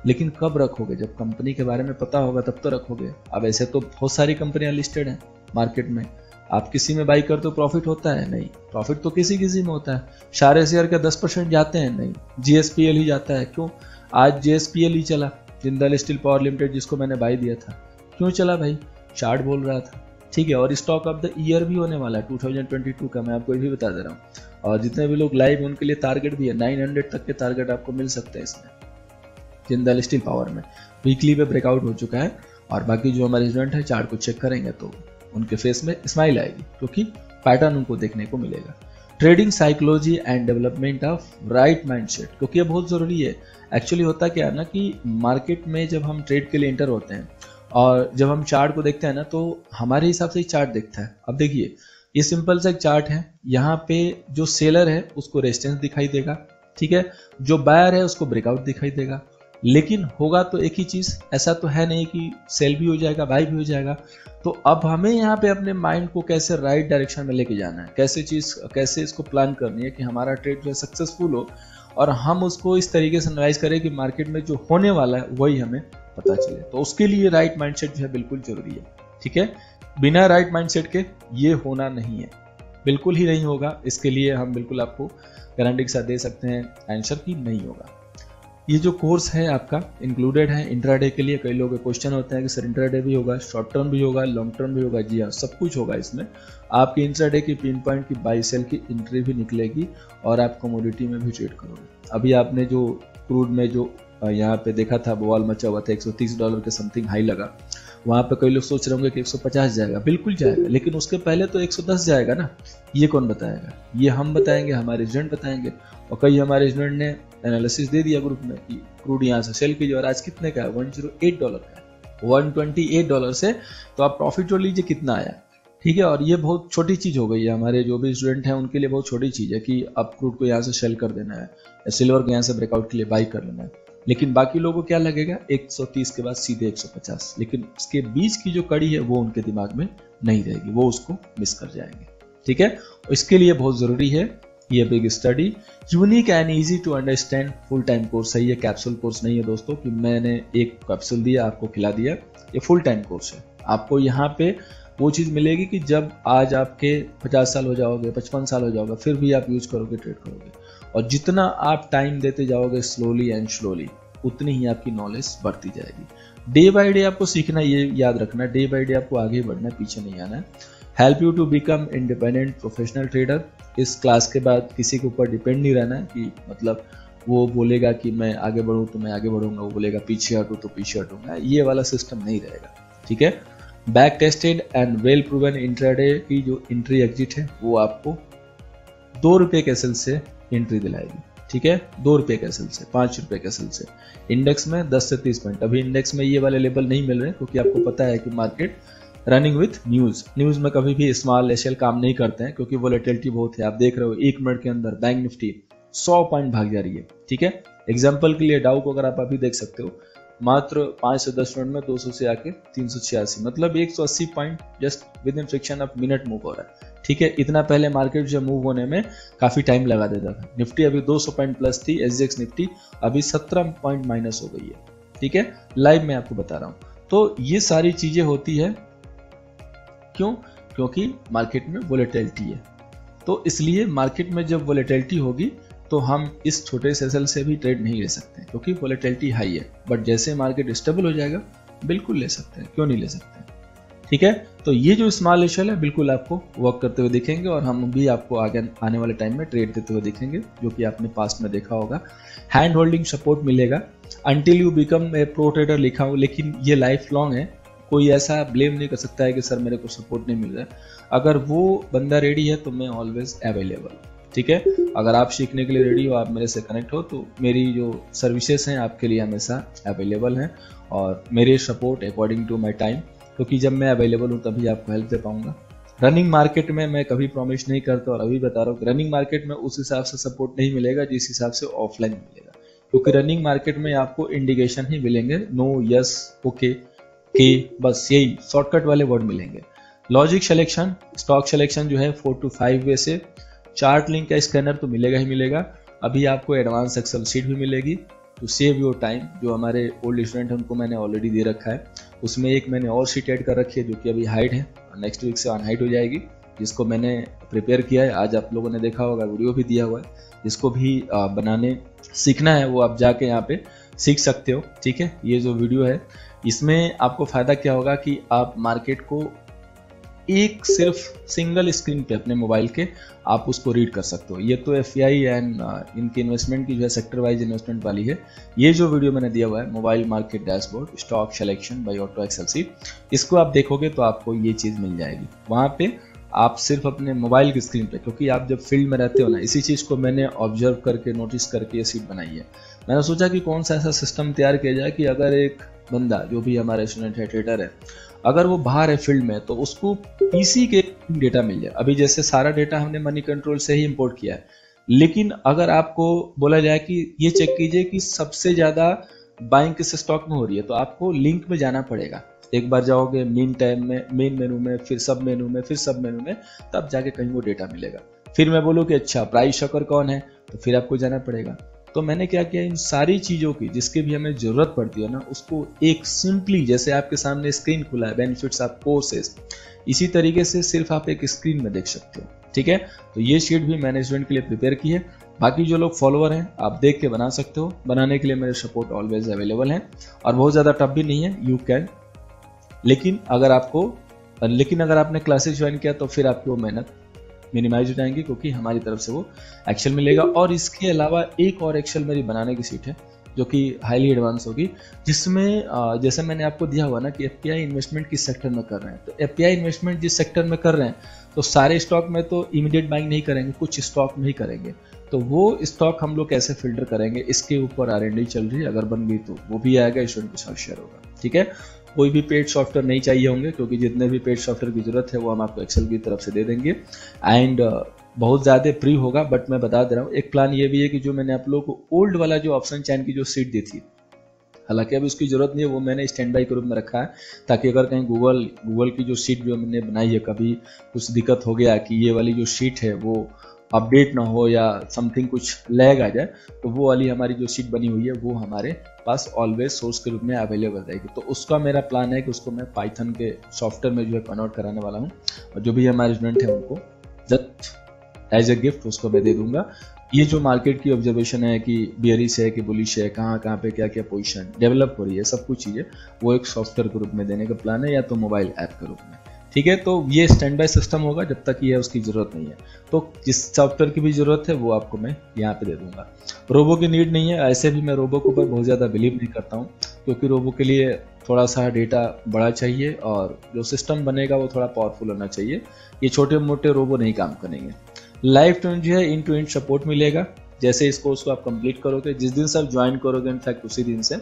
लेकिन कब रखोगे, जब कंपनी के बारे में पता होगा तब तो रखोगे। अब ऐसे तो बहुत सारी कंपनियां लिस्टेड हैं मार्केट में, आप किसी में बाई करते हो प्रॉफिट होता है? नहीं, प्रॉफिट तो किसी में होता है। सारे शेयर का 10% जाते हैं? नहीं, GSPL ही जाता है। क्यों? आज GSPL ही चला, जिंदल स्टील पावर लिमिटेड, जिसको मैंने बाई दिया था। क्यों चला भाई? चार्ट बोल रहा था। ठीक है। और स्टॉक ऑफ द ईयर भी होने वाला है 2022 का, मैं आपको ये भी बता दे रहा हूँ। और जितने भी लोग लाइव उनके लिए टारगेट भी है, 900 तक के टारगेट आपको मिल सकते हैं इसमें जिंदाल स्टील पावर में। वीकली पे ब्रेकआउट हो चुका है और बाकी जो हमारे स्टूडेंट है चार्ट को चेक करेंगे तो उनके फेस में स्माइल आएगी, क्योंकि पैटर्न उनको देखने को मिलेगा। Trading psychology and development of right mindset, क्योंकि ये बहुत जरूरी है। एक्चुअली होता क्या है ना कि मार्केट में जब हम ट्रेड के लिए एंटर होते हैं और जब हम चार्ट को देखते हैं ना, तो हमारे हिसाब से ही चार्ट दिखता है। अब देखिए ये सिंपल सा एक चार्ट है, यहाँ पे जो सेलर है उसको रेजिस्टेंस दिखाई देगा, ठीक है, जो बायर है उसको ब्रेकआउट दिखाई देगा। लेकिन होगा तो एक ही चीज, ऐसा तो है नहीं कि सेल भी हो जाएगा बाई भी हो जाएगा। तो अब हमें यहाँ पे अपने माइंड को कैसे राइट डायरेक्शन में लेके जाना है, कैसे इसको प्लान करनी है कि हमारा ट्रेड जो है सक्सेसफुल हो और हम उसको इस तरीके से एनालाइज करें कि मार्केट में जो होने वाला है वही हमें पता चले। तो उसके लिए राइट माइंडसेट जो है बिल्कुल जरूरी है, ठीक है। बिना राइट माइंडसेट के ये होना नहीं है, बिल्कुल ही नहीं होगा। इसके लिए हम बिल्कुल आपको गारंटी के साथ दे सकते हैं आंसर की नहीं होगा। ये जो कोर्स है आपका इंक्लूडेड है इंट्राडे के लिए। कई लोगों के क्वेश्चन होते हैं कि सर इंट्राडे भी होगा, शॉर्ट टर्म भी होगा, लॉन्ग टर्म भी होगा। जी हाँ, सब कुछ होगा इसमें। आपकी इंट्राडे की पिन पॉइंट की बाई सेल की एंट्री भी निकलेगी और आप कमोडिटी में भी ट्रेड करोगे। अभी आपने जो क्रूड में जो यहाँ पे देखा था बवाल मचा हुआ था, $130 के समथिंग हाई लगा, वहां पे कई लोग सोच रहे होंगे कि 150 जाएगा। बिल्कुल जाएगा, लेकिन उसके पहले तो 110 जाएगा ना। ये कौन बताएगा? ये हम बताएंगे, हमारे एजेंट बताएंगे। और कई हमारे एजेंट ने एनालिसिस दे दिया ग्रुप में कि क्रूड यहाँ से सेल कीजिए और आज कितने का है, $108 का है, $128 से। तो आप प्रॉफिट जोड़ लीजिए कितना आया, ठीक है। और ये बहुत छोटी चीज हो गई है, हमारे जो भी स्टूडेंट हैं उनके लिए बहुत छोटी चीज है कि आप क्रूड को यहाँ से सेल कर देना है, सिल्वर को यहाँ से ब्रेकआउट के लिए बाई कर लेना है। लेकिन बाकी लोगों को क्या लगेगा, 130 के बाद सीधे 150, लेकिन इसके बीच की जो कड़ी है वो उनके दिमाग में नहीं रहेगी, वो उसको मिस कर जाएंगे, ठीक है। इसके लिए बहुत जरूरी है ये big study, unique and easy to understand full time course है। ये कैप्सूल कोर्स नहीं है दोस्तों कि मैंने एक कैप्सूल दिया आपको खिला दिया। ये फुल टाइम कोर्स है। आपको यहाँ पे वो चीज मिलेगी कि जब आज आपके 50 साल हो जाओगे, 55 साल हो जाओगे, फिर भी आप यूज करोगे, ट्रेड करोगे। और जितना आप टाइम देते जाओगे स्लोली एंड स्लोली, उतनी ही आपकी नॉलेज बढ़ती जाएगी। डे बाय डे आपको सीखना, ये याद रखना, डे बाय डे आपको आगे बढ़ना, पीछे नहीं आना है। Help you to become independent professional trader. इस क्लास के बाद किसी के ऊपर डिपेंड नहीं रहना है कि मतलब वो बोलेगा कि मैं आगे बढ़ूं तो मैं आगे बढ़ूंगा, वो बोलेगा पीछे हटूं तो पीछे हटूंगा, ये वाला सिस्टम नहीं रहेगा, ठीक है। Back tested and well proven intraday की जो एंट्री एग्जिट है वो आपको ₹2 के सेल से एंट्री दिलाएगी, ठीक है। ₹2 के सेल से, ₹5 के सेल से। इंडेक्स में 10 से 30 पॉइंट। अभी इंडेक्स में ये वाले लेवल नहीं मिल रहे क्योंकि आपको पता है कि मार्केट रनिंग विथ न्यूज में कभी भी स्मॉल एशेल काम नहीं करते हैं क्योंकि वोलेटिलिटी बहुत है। आप देख रहे हो 1 मिनट के अंदर बैंक निफ्टी 100 पॉइंट भाग जा रही है, ठीक है। एग्जाम्पल के लिए डाउ को अगर आप अभी देख सकते हो, मात्र 5 से 10 मिनट में 200 से आके 386, मतलब 180 point just with in friction of minute move हो रहा है, ठीक है। इतना पहले मार्केट जो मूव होने में काफी टाइम लगा देता था। निफ्टी अभी 200 पॉइंट प्लस थी, एसजीएक्स निफ्टी अभी 17 पॉइंट माइनस हो गई है, ठीक है। लाइव में आपको बता रहा हूं। तो ये सारी चीजें होती है क्यों? क्योंकि मार्केट में वोलेटिलिटी है। तो इसलिए मार्केट में जब वोलेटिलिटी होगी तो हम इस छोटे सेसल से भी ट्रेड नहीं ले सकते क्योंकि वोलेटिलिटी हाई है। बट जैसे मार्केट स्टेबल हो जाएगा बिल्कुल ले सकते हैं, क्यों नहीं ले सकते, ठीक है। तो ये जो स्मॉल एशेल है बिल्कुल आपको वर्क करते हुए दिखेंगे और हम भी आपको आगे आने वाले टाइम में ट्रेड देते हुए दिखेंगे, जो कि आपने पास्ट में देखा होगा। हैंड होल्डिंग सपोर्ट मिलेगा until you become a pro trader लिखा हूं, लेकिन ये लाइफ लॉन्ग है। कोई ऐसा ब्लेम नहीं कर सकता है कि सर मेरे को सपोर्ट नहीं मिल रहा है। अगर वो बंदा रेडी है तो मैं ऑलवेज अवेलेबल, ठीक है। अगर आप सीखने के लिए रेडी हो, आप मेरे से कनेक्ट हो, तो मेरी जो सर्विसेज हैं आपके लिए हमेशा अवेलेबल हैं और मेरे support according to my time, क्योंकि जब मैं अवेलेबल हूँ तभी आपको हेल्प दे पाऊंगा। रनिंग मार्केट में मैं कभी प्रॉमिस नहीं करता और अभी बता रहा हूँ कि रनिंग मार्केट में उस हिसाब से सपोर्ट नहीं मिलेगा जिस हिसाब से ऑफलाइन मिलेगा, क्योंकि रनिंग मार्केट में आपको इंडिकेशन ही मिलेंगे, नो, यस, ओके, के, बस यही शॉर्टकट वाले वर्ड मिलेंगे। लॉजिक सिलेक्शन, स्टॉक सिलेक्शन जो है 4 to 5 वे से। चार्ट लिंक का स्कैनर तो मिलेगा ही मिलेगा। अभी आपको एडवांस एक्सेल शीट भी मिलेगी टू सेव योर टाइम। जो हमारे ओल्ड स्टूडेंट हैं उनको मैंने ऑलरेडी दे रखा है, उसमें एक मैंने और शीट ऐड कर रखी है जो कि अभी हाइड है, नेक्स्ट वीक से अनहाइड हो जाएगी, जिसको मैंने प्रिपेयर किया है। आज आप लोगों ने देखा होगा, वीडियो भी दिया हुआ है, जिसको भी बनाने सीखना है वो आप जाके यहाँ पे सीख सकते हो, ठीक है। ये जो वीडियो है इसमें आपको फायदा क्या होगा कि आप मार्केट को एक सिर्फ सिंगल स्क्रीन पे अपने मोबाइल के आप उसको रीड कर सकते हो। ये तो FPI एंड इनके इन्वेस्टमेंट की जो है सेक्टर वाइज इन्वेस्टमेंट वाली है। ये जो वीडियो मैंने दिया हुआ है mobile market dashboard stock selection by auto excel sheet, इसको आप देखोगे तो आपको ये चीज़ मिल जाएगी। वहाँ पे आप सिर्फ अपने मोबाइल की स्क्रीन पे, क्योंकि आप जब फील्ड में रहते हो ना, इसी चीज़ को मैंने ऑब्जर्व करके नोटिस करके ये सीट बनाई है। मैंने सोचा कि कौन सा ऐसा सिस्टम तैयार किया जाए कि अगर एक बंदा जो भी हमारा स्टूडेंट है, ट्रेडर है, अगर वो बाहर है फील्ड में, तो उसको पीसी के डेटा मिल जाए। अभी जैसे सारा डेटा हमने मनी कंट्रोल से ही इंपोर्ट किया है, लेकिन अगर आपको बोला जाए कि ये चेक कीजिए कि सबसे ज़्यादा बाइंग किस स्टॉक में हो रही है, तो आपको लिंक में जाना पड़ेगा। एक बार जाओगे मेन टैब में, मेन मेनू में, फिर सब मेनू में, फिर सब मेनू में, तब जाके कहीं वो डेटा मिलेगा। फिर मैं बोलूँ कि अच्छा प्राइस शॉकर कौन है, तो फिर आपको जाना पड़ेगा। तो मैंने क्या किया, इन सारी चीज़ों की जिसकी भी हमें ज़रूरत पड़ती है ना, उसको एक सिंपली, जैसे आपके सामने स्क्रीन खुला है बेनिफिट्स ऑफ कोर्सेज, इसी तरीके से सिर्फ आप एक स्क्रीन में देख सकते हो। ठीक है, तो ये शीट भी मैंने स्टूडेंट के लिए प्रिपेयर की है। बाकी जो लोग फॉलोअर हैं आप देख के बना सकते हो, बनाने के लिए मेरे सपोर्ट ऑलवेज अवेलेबल है और बहुत ज़्यादा टफ भी नहीं है, यू कैन। लेकिन अगर आपने क्लासेस ज्वाइन किया तो फिर आपकी वो मेहनत मिनिमाइज हो जाएंगी, क्योंकि हमारी तरफ से वो एक्सेल मिलेगा। और इसके अलावा एक और एक्सेल मेरी बनाने की सीट है जो कि हाईली एडवांस होगी, जिसमें जैसे मैंने आपको दिया हुआ ना कि FPI इन्वेस्टमेंट किस सेक्टर में कर रहे हैं, तो FPI इन्वेस्टमेंट जिस सेक्टर में कर रहे हैं, तो सारे स्टॉक में तो इमीडिएट बाइंग नहीं करेंगे, कुछ स्टॉक में ही करेंगे। तो वो स्टॉक हम लोग कैसे फिल्टर करेंगे, इसके ऊपर R&D चल रही है। अगर बन गई तो वो भी आएगा, स्टूडेंट के साथ शेयर होगा। ठीक है, कोई भी पेड सॉफ्टवेयर नहीं चाहिए होंगे, क्योंकि जितने भी पेड सॉफ्टवेयर की जरूरत है वो हम आपको एक्सेल की तरफ से दे देंगे। एंड बहुत ज़्यादा फ्री होगा, बट मैं बता दे रहा हूँ एक प्लान ये भी है कि जो मैंने आप लोगों को ओल्ड वाला जो ऑप्शन चैन की जो सीट दी थी, हालांकि अभी उसकी जरूरत नहीं है, वो मैंने स्टैंड बाई के रूप में रखा है, ताकि अगर कहीं गूगल की जो सीट जो मैंने बनाई है कभी कुछ दिक्कत हो गया कि ये वाली जो सीट है वो अपडेट ना हो या समथिंग कुछ लैग आ जाए, तो वो वाली हमारी जो सीट बनी हुई है वो हमारे पास ऑलवेज सोर्स के रूप में अवेलेबल रहेगी। तो उसका मेरा प्लान है कि उसको मैं पाइथन के सॉफ्टवेयर में जो है कन्वर्ट कराने वाला हूँ, और जो भी हमारे स्टूडेंट हैं उनको जस्ट एज ए गिफ्ट उसको मैं दे दूंगा। ये जो मार्केट की ऑब्जर्वेशन है कि बियरिश है कि बुलिश है, कहाँ कहाँ पे क्या क्या पोजीशन डेवलप हो रही है, सब कुछ चीज़ें वो एक सॉफ्टवेयर के रूप में देने का प्लान है, या तो मोबाइल ऐप के रूप में। ठीक है, तो ये स्टैंड बाय सिस्टम होगा जब तक ये उसकी ज़रूरत नहीं है। तो जिस सॉफ्टवेयर की भी ज़रूरत है वो आपको मैं यहाँ पे दे दूंगा। रोबो की नीड नहीं है, ऐसे भी मैं रोबो के ऊपर बहुत ज़्यादा बिलीव नहीं करता हूँ, क्योंकि रोबो के लिए थोड़ा सा डेटा बड़ा चाहिए और जो सिस्टम बनेगा वो थोड़ा पावरफुल होना चाहिए। ये छोटे मोटे रोबो नहीं काम करेंगे। लाइफ टाइम जो है इंड टू इंड सपोर्ट मिलेगा। जैसे इस कोर्स को आप कंप्लीट करोगे, जिस दिन से आप ज्वाइन करोगे इनफैक्ट उसी दिन से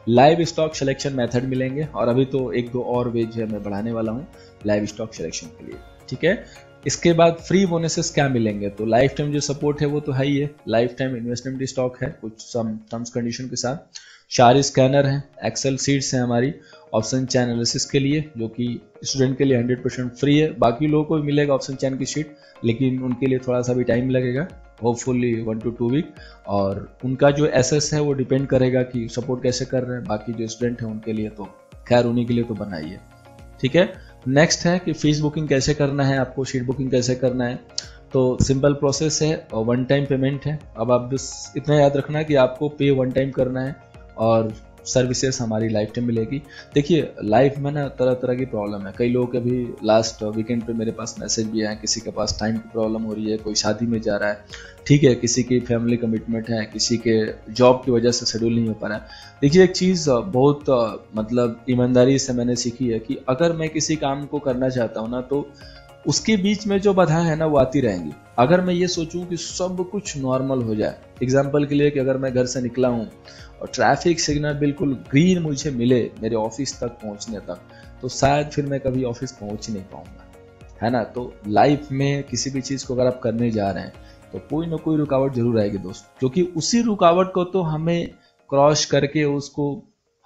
लाइव स्टॉक सिलेक्शन मेथड मिलेंगे, और अभी तो एक दो और वे जो है मैं बढ़ाने वाला हूँ लाइव स्टॉक सिलेक्शन के लिए। ठीक है, इसके बाद फ्री बोनसेस क्या मिलेंगे, तो लाइफ टाइम जो सपोर्ट है वो तो है ही है, लाइफ टाइम इन्वेस्टमेंट स्टॉक है कुछ सम टर्म्स कंडीशन के साथ, शारी स्कैनर है, एक्सेल सीट्स है हमारी ऑप्शन चैन एनालिसिस के लिए, जो कि स्टूडेंट के लिए 100% फ्री है। बाकी लोगों को भी मिलेगा ऑप्शन चैन की शीट, लेकिन उनके लिए थोड़ा सा भी टाइम लगेगा, होपफुली 1 to 2 वीक, और उनका जो एसेस है वो डिपेंड करेगा कि सपोर्ट कैसे कर रहे हैं। बाकी जो स्टूडेंट हैं उनके लिए तो खैर उन्हीं के लिए तो बना ही है। ठीक है, नेक्स्ट है कि फीस बुकिंग कैसे करना है, आपको शीट बुकिंग कैसे करना है। तो सिंपल प्रोसेस है और 1 टाइम पेमेंट है। अब आप बस इतना याद रखना कि आपको पे 1 टाइम करना है और सर्विसेज हमारी लाइफ टाइम मिलेगी। देखिए लाइफ में ना तरह तरह की प्रॉब्लम है, कई लोगों के भी लास्ट वीकेंड पे मेरे पास मैसेज भी आए, किसी के पास टाइम की प्रॉब्लम हो रही है, कोई शादी में जा रहा है, ठीक है, किसी की फैमिली कमिटमेंट है, किसी के जॉब की वजह से शेड्यूल नहीं हो पा रहा है। देखिए एक चीज़ बहुत मतलब ईमानदारी से मैंने सीखी है कि अगर मैं किसी काम को करना चाहता हूँ ना, तो उसके बीच में जो बाधा है ना वो आती रहेंगी। अगर मैं ये सोचूं कि सब कुछ नॉर्मल हो जाए, एग्जाम्पल के लिए कि अगर मैं घर से निकला हूँ और ट्रैफिक सिग्नल बिल्कुल ग्रीन मुझे मिले मेरे ऑफिस तक पहुँचने तक, तो शायद फिर मैं कभी ऑफिस पहुँच ही नहीं पाऊंगा, है ना। तो लाइफ में किसी भी चीज़ को अगर आप करने जा रहे हैं तो कोई ना कोई रुकावट जरूर आएगी दोस्त, क्योंकि उसी रुकावट को तो हमें क्रॉस करके उसको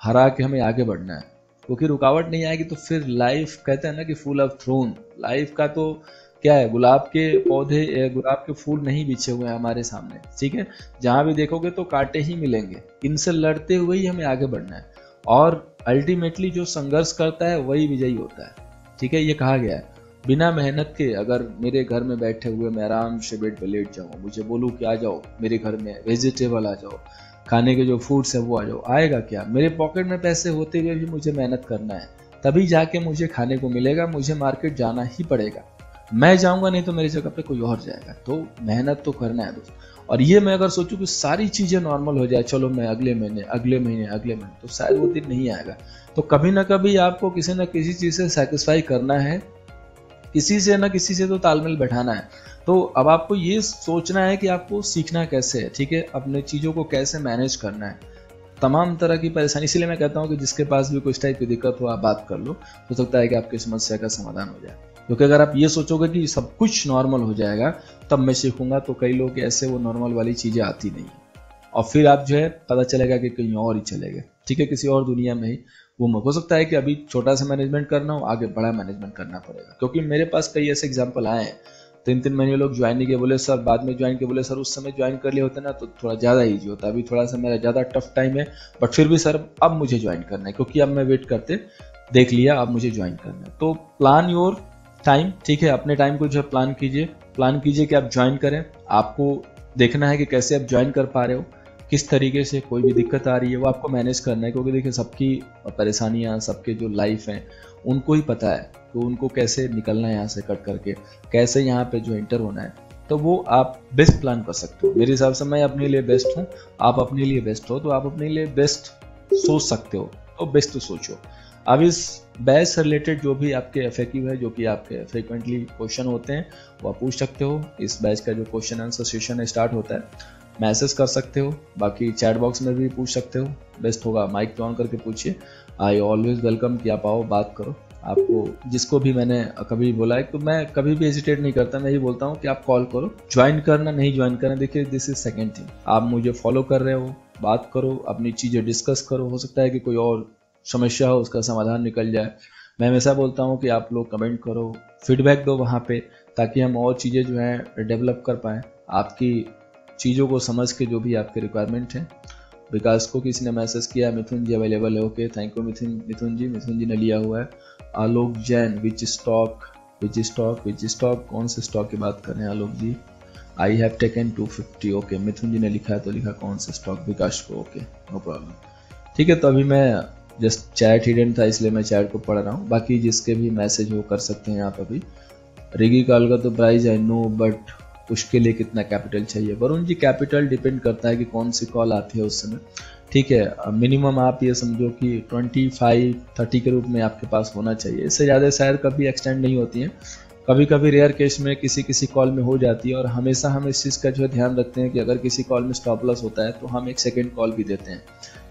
हरा के हमें आगे बढ़ना है। क्योंकि रुकावट नहीं आएगी तो फिर लाइफ, कहते हैं ना कि फुल ऑफ थ्रोन, लाइफ का तो क्या है, गुलाब के पौधे, गुलाब के फूल नहीं बिछे हुए हैं हमारे सामने, ठीक है। जहां भी देखोगे तो कांटे ही मिलेंगे, इनसे लड़ते हुए ही हमें आगे बढ़ना है, और अल्टीमेटली जो संघर्ष करता है वही विजयी होता है, ठीक है। ये कहा गया है, बिना मेहनत के अगर मेरे घर में बैठे हुए मैं आराम से बेड पे लेट जाऊँ, मुझे बोलूँ कि आ जाओ मेरे घर में वेजिटेबल आ जाओ, खाने के जो फूड्स है वो आ जाओ, आएगा क्या? मेरे पॉकेट में पैसे होते हुए भी मुझे मेहनत करना है, तभी जाके मुझे खाने को मिलेगा, मुझे मार्केट जाना ही पड़ेगा। मैं जाऊंगा नहीं तो मेरी जगह पे कोई और जाएगा, तो मेहनत तो करना है दोस्त। और ये मैं अगर सोचूं कि सारी चीजें नॉर्मल हो जाए, चलो मैं अगले महीने, तो शायद वो दिन नहीं आएगा। तो कभी ना कभी आपको किसी न किसी चीज से सेटिस्फाई करना है, किसी से ना किसी से तो तालमेल बैठाना है। तो अब आपको ये सोचना है कि आपको सीखना कैसे है, ठीक है, अपने चीजों को कैसे मैनेज करना है, तमाम तरह की परेशानी। इसीलिए मैं कहता हूँ कि जिसके पास भी कुछ टाइप की दिक्कत हो आप बात कर लो, हो सकता है कि आपकी समस्या का समाधान हो जाए। क्योंकि अगर आप ये सोचोगे कि सब कुछ नॉर्मल हो जाएगा तब मैं सीखूंगा, तो कई लोग ऐसे वो नॉर्मल वाली चीजें आती नहीं, और फिर आप जो है पता चलेगा कि कहीं और ही चले गए, ठीक है, किसी और दुनिया में ही वो हो सकता है कि अभी छोटा सा मैनेजमेंट करना हो, आगे बड़ा मैनेजमेंट करना पड़ेगा। क्योंकि मेरे पास कई ऐसे एग्जाम्पल आए हैं, 3 महीने लोग ज्वाइन नहीं किए, बोले सर बाद में ज्वाइन किए, बोले सर उस समय ज्वाइन कर लिया होता ना तो थोड़ा ज़्यादा ईजी होता, अभी थोड़ा सा मेरा ज़्यादा टफ टाइम है, बट फिर भी सर अब मुझे ज्वाइन करना है, क्योंकि अब मैं वेट करते देख लिया, अब मुझे ज्वाइन करना है। तो प्लान योर टाइम, ठीक है, अपने टाइम को जो है प्लान कीजिए कि आप ज्वाइन करें। आपको देखना है कि कैसे आप ज्वाइन कर पा रहे हो, किस तरीके से, कोई भी दिक्कत आ रही है वो आपको मैनेज करना है। क्योंकि देखिए सबकी परेशानियां, सबके जो लाइफ हैं उनको ही पता है, तो उनको कैसे निकलना है यहाँ से कट करके, कैसे यहाँ पे जो एंटर होना है, तो वो आप बेस्ट प्लान कर सकते हो। मेरे हिसाब से मैं अपने लिए बेस्ट हूँ, आप अपने लिए बेस्ट हो, तो आप अपने लिए बेस्ट सोच सकते हो, तो बेस्ट सोचो। अब इस बैच से रिलेटेड जो भी आपके FAQ है, जो कि आपके फ्रिक्वेंटली क्वेश्चन होते हैं, वो आप पूछ सकते हो। इस बैच का जो क्वेश्चन आंसर सेशन स्टार्ट होता है, मैसेज कर सकते हो, बाकी चैट बॉक्स में भी पूछ सकते हो। बेस्ट होगा माइक ऑन करके पूछिए। आई ऑलवेज वेलकम कि आप आओ, बात करो। आपको जिसको भी मैंने कभी बोला है, तो मैं कभी भी हेजिटेट नहीं करता, मैं ये बोलता हूँ कि आप कॉल करो, ज्वाइन करना नहीं ज्वाइन करना, देखिए दिस इज सेकेंड थिंग। आप मुझे फॉलो कर रहे हो, बात करो, अपनी चीज़ें डिस्कस करो, हो सकता है कि कोई और समस्या हो उसका समाधान निकल जाए। मैं हमेशा बोलता हूँ कि आप लोग कमेंट करो, फीडबैक दो वहाँ पे, ताकि हम और चीज़ें जो हैं डेवलप कर पाएँ, आपकी चीज़ों को समझ के, जो भी आपके रिक्वायरमेंट हैं। विकास को किसी ने मैसेज किया, मिथुन जी अवेलेबल है, ओके थैंक यू मिथुन जी ने लिया हुआ है। आलोक जैन, विच स्टॉक, कौन से स्टॉक की बात कर रहे हैं आलोक जी? आई हैव टेकन 250, ओके मिथुन जी ने लिखा है, तो लिखा कौन से स्टॉक, विकास को, ओके नो प्रॉब्लम, ठीक है। तो अभी मैं जस्ट चैट हिडन था इसलिए मैं चैट को पढ़ रहा हूँ, बाकी जिसके भी मैसेज वो कर सकते हैं आप। अभी रिगी कॉल का तो प्राइस आई नो, बट उसके लिए कितना कैपिटल चाहिए? वरुण जी कैपिटल डिपेंड करता है कि कौन सी कॉल आती है उस समय, ठीक है। मिनिमम आप ये समझो कि 25-30 के रूप में आपके पास होना चाहिए, इससे ज़्यादा शायद कभी एक्सटेंड नहीं होती हैं। कभी कभी रेयर केस में किसी कॉल में हो जाती है, और हमेशा हम इस चीज़ का जो है ध्यान रखते हैं कि अगर किसी कॉल में स्टॉप लॉस होता है तो हम एक सेकेंड कॉल भी देते हैं,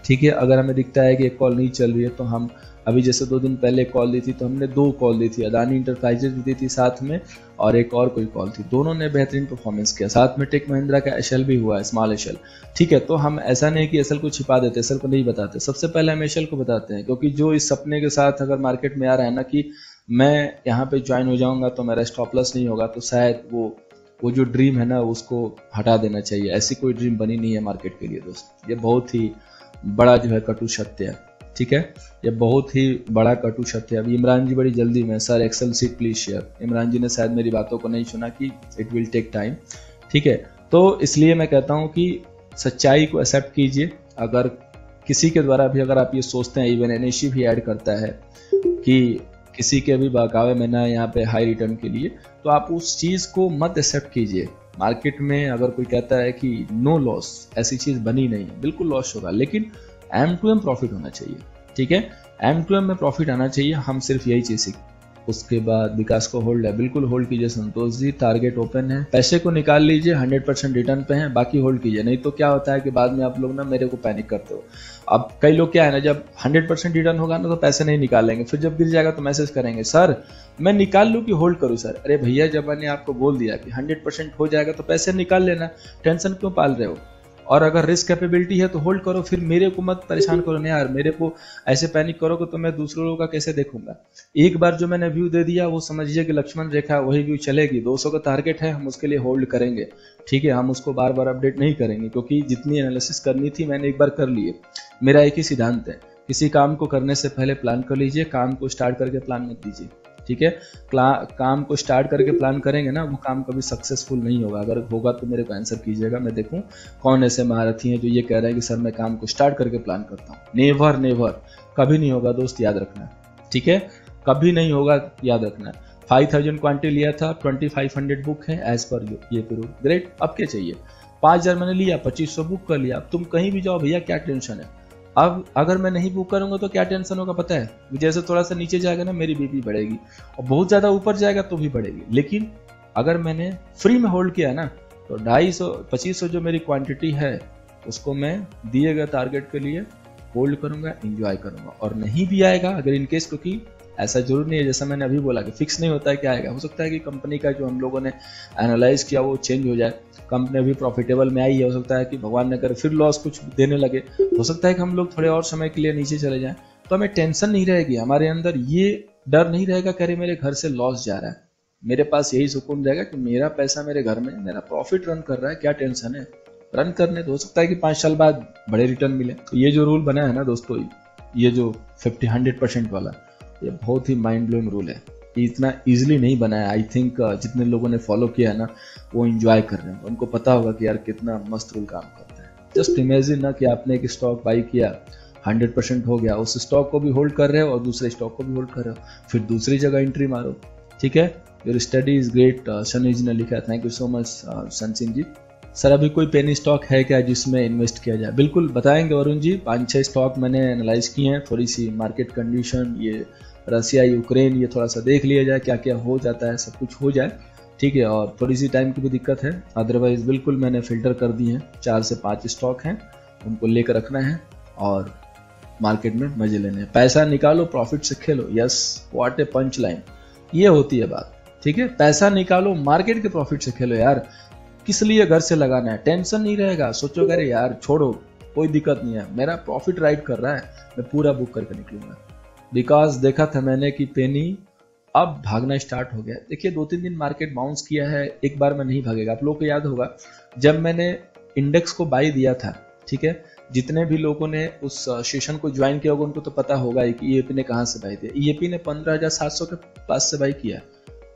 ठीक है। अगर हमें दिखता है कि एक कॉल नहीं चल रही है तो हम, अभी जैसे 2 दिन पहले कॉल दी थी तो हमने 2 कॉल दी थी, अदानी इंटरप्राइजेज भी दी थी साथ में, और एक और कोई कॉल थी, दोनों ने बेहतरीन परफॉर्मेंस किया। साथ में टेक महिंद्रा का एशल भी हुआ है, स्मॉल एशल, ठीक है। तो हम ऐसा नहीं कि एशल को छिपा देते, एशल को नहीं बताते, सबसे पहले हम एशल को बताते हैं। क्योंकि जो इस सपने के साथ अगर मार्केट में आ रहा है ना कि मैं यहाँ पे ज्वाइन हो जाऊंगा तो मेरा स्टॉप लॉस नहीं होगा, तो शायद वो जो ड्रीम है ना उसको हटा देना चाहिए। ऐसी कोई ड्रीम बनी नहीं है मार्केट के लिए दोस्त, ये बहुत ही बड़ा जो है कटु सत्य है, ठीक है, ये बहुत ही बड़ा कटु सत्य है। अभी इमरान जी बड़ी जल्दी में, sir Excel sheet please share, Imran ji ने शायद मेरी बातों को नहीं सुना कि इट विल टेक टाइम, ठीक है। तो इसलिए मैं कहता हूँ कि सच्चाई को एक्सेप्ट कीजिए। अगर किसी के द्वारा भी अगर आप ये सोचते हैं, इवन NSE भी ऐड करता है कि किसी के भी बहकावे में ना यहाँ पे हाई रिटर्न के लिए, तो आप उस चीज़ को मत एक्सेप्ट कीजिए। मार्केट में अगर कोई कहता है कि नो लॉस, ऐसी चीज़ बनी नहीं, बिल्कुल लॉस होगा, लेकिन M2M प्रॉफिट होना चाहिए, ठीक है, M2M में प्रॉफिट आना चाहिए। हम सिर्फ यही चीज़ सीख। उसके बाद विकास को होल्ड है, बिल्कुल होल्ड कीजिए संतोष जी, टारगेट ओपन है, पैसे को निकाल लीजिए, 100% रिटर्न पे है, बाकी होल्ड कीजिए। नहीं तो क्या होता है कि बाद में आप लोग ना मेरे को पैनिक करते हो। अब कई लोग क्या है ना, जब 100% रिटर्न होगा ना तो पैसे नहीं निकालेंगे, फिर जब गिर जाएगा तो मैसेज करेंगे, सर मैं निकाल लूँ कि होल्ड करूँ सर? अरे भैया, जब मैंने आपको बोल दिया कि 100% हो जाएगा तो पैसे निकाल लेना, टेंशन क्यों पाल रहे हो? और अगर रिस्क कैपेबिलिटी है तो होल्ड करो, फिर मेरे को मत परेशान करो ना यार, मेरे को ऐसे पैनिक करोगे तो मैं दूसरों लोगों का कैसे देखूंगा। एक बार जो मैंने व्यू दे दिया वो समझिए कि लक्ष्मण रेखा वही व्यू चलेगी, 200 का टारगेट है, हम उसके लिए होल्ड करेंगे, ठीक है। हम उसको बार बार अपडेट नहीं करेंगे, क्योंकि जितनी एनालिसिस करनी थी मैंने एक बार कर लिए। मेरा एक ही सिद्धांत है, किसी काम को करने से पहले प्लान कर लीजिए, काम को स्टार्ट करके प्लान मत दीजिए, ठीक है। काम को स्टार्ट करके प्लान करेंगे ना, वो काम कभी सक्सेसफुल नहीं होगा। अगर होगा तो मेरे को आंसर कीजिएगा, मैं देखूं कौन ऐसे महारथी हैं जो ये कह रहे हैं कि सर मैं काम को स्टार्ट करके प्लान करता हूँ। नेवर कभी नहीं होगा दोस्त, याद रखना, ठीक है, कभी नहीं होगा, याद रखना। 5000 क्वांटिटी लिया था, 2500 बुक है एज पर ये रूल, ग्रेट। अब क्या चाहिए, 5000 मैंने लिया, 2500 बुक कर लिया। अब तुम कहीं भी जाओ भैया, क्या टेंशन है। अब अगर मैं नहीं बुक करूंगा तो क्या टेंशन होगा पता है, जैसे थोड़ा सा नीचे जाएगा ना मेरी बीपी बढ़ेगी, और बहुत ज्यादा ऊपर जाएगा तो भी बढ़ेगी। लेकिन अगर मैंने फ्री में होल्ड किया ना, तो 250-2500 जो मेरी क्वांटिटी है उसको मैं दिए गए टारगेट के लिए होल्ड करूंगा, एंजॉय करूंगा। और नहीं भी आएगा अगर इनकेस, क्योंकि ऐसा जरूर नहीं है, जैसा मैंने अभी बोला कि फिक्स नहीं होता है क्या आएगा। हो सकता है कि कंपनी का जो हम लोगों ने एनालाइज किया वो चेंज हो जाए, कंपनी अभी प्रॉफिटेबल में आई है, हो सकता है कि भगवान ने करे फिर लॉस कुछ देने लगे, हो सकता है कि हम लोग थोड़े और समय के लिए नीचे चले जाएं, तो हमें टेंशन नहीं रहेगी, हमारे अंदर ये डर नहीं रहेगा कि अरे मेरे घर से लॉस जा रहा है। मेरे पास यही सुकून रहेगा कि मेरा पैसा मेरे घर में, मेरा प्रॉफिट रन कर रहा है, क्या टेंशन है। रन करने तो हो सकता है कि 5 साल बाद बड़े रिटर्न मिले। तो ये जो रूल बना है ना दोस्तों, ये जो 50-100% वाला, ये बहुत ही माइंड ब्लोइंग रूल है। ये इतना इजीली नहीं बना है। आई थिंक जितने लोगों ने फॉलो किया है ना, वो एंजॉय कर रहे हैं, उनको पता होगा कि यार कितना मस्त रूल काम करता है। जस्ट इमेजिन ना कि आपने एक स्टॉक बाई किया, 100% हो गया, उस स्टॉक को भी होल्ड कर रहे हो और दूसरे स्टॉक को भी होल्ड कर रहे हो, फिर दूसरी जगह एंट्री मारो, ठीक है। Your study is great, Sunny ji ने लिखा, थैंक यू सो मच सन सिंह जी। सर अभी कोई पेनी स्टॉक है क्या जिसमें इन्वेस्ट किया जाए? बिल्कुल बताएंगे वरुण जी, 5-6 स्टॉक मैंने एनालाइज किए हैं, थोड़ी सी मार्केट कंडीशन, ये रसिया यूक्रेन, ये थोड़ा सा देख लिया जाए क्या क्या हो जाता है, सब कुछ हो जाए, ठीक है। और थोड़ी सी टाइम की भी दिक्कत है, अदरवाइज बिल्कुल मैंने फिल्टर कर दी है। 4 से 5 स्टॉक हैं, उनको लेकर रखना है और मार्केट में मजे लेने हैं। पैसा निकालो, प्रॉफिट से खेलो। Yes, what a punch line, ये होती है बात, ठीक है। पैसा निकालो, मार्केट के प्रॉफिट से खेलो यार। किस लिए घर से लगाना है, टेंशन नहीं रहेगा। सोचो अरे यार छोड़ो, कोई दिक्कत नहीं है, मेरा प्रॉफिट राइट कर रहा है, मैं पूरा बुक करके निकलूंगा। बिकॉज देखा था मैंने कि पेनी अब भागना स्टार्ट हो गया। देखिए 2-3 दिन मार्केट बाउंस किया है, एक बार में नहीं भागेगा। आप लोगों को याद होगा जब मैंने इंडेक्स को बाई दिया था, ठीक है, जितने भी लोगों ने उस सेशन को ज्वाइन किया होगा उनको तो पता होगा कि ईएपी ने कहां से बाई दिया। ईएपी ने 15,700 के पास से बाई किया,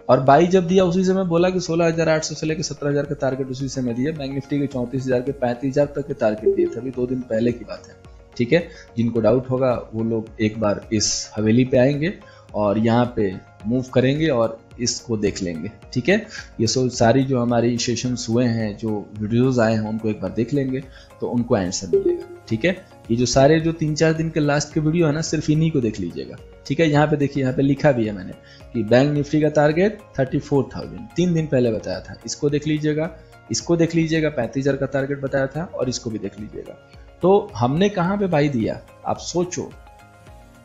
और बाई जब दिया उसी समय बोला कि 16,800 से लेकर 17,000 का टारगेट उसी समय दिया। बैंक निफ्टी के 34,000 के 35,000 तक के टारगेट दिए थे, अभी 2 दिन पहले की बात है, ठीक है। जिनको डाउट होगा वो लोग एक बार इस हवेली पे आएंगे और यहाँ पे मूव करेंगे और इसको देख लेंगे, ठीक है। ये सारी जो हमारी सेशंस हुए हैं, जो वीडियोस आए हैं, उनको एक बार देख लेंगे तो उनको आंसर मिलेगा, ठीक है। ये जो सारे जो 3-4 दिन के लास्ट के वीडियो है ना, सिर्फ इन्हीं को देख लीजिएगा, ठीक है। यहाँ पे देखिए, यहाँ पे लिखा भी है मैंने कि बैंक निफ्टी का टारगेट 34,000 3 दिन पहले बताया था, इसको देख लीजिएगा, इसको देख लीजिएगा, 35,000 का टारगेट बताया था, और इसको भी देख लीजिएगा। तो हमने कहाँ पे बाई दिया, आप सोचो।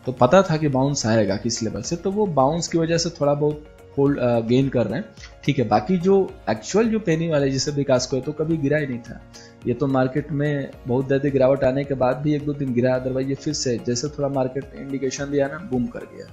तो पता था कि बाउंस आएगा किस लेवल से, तो वो बाउंस की वजह से थोड़ा बहुत होल्ड गेन कर रहे हैं, ठीक है। बाकी जो एक्चुअल जो पेनी वाले जैसे विकास को है तो कभी गिरा ही नहीं था। ये तो मार्केट में बहुत ज़्यादा गिरावट आने के बाद भी 1-2 दिन गिरा, अदरवाइज ये फिर से जैसे थोड़ा मार्केट ने इंडिकेशन दिया ना, बूम कर गया,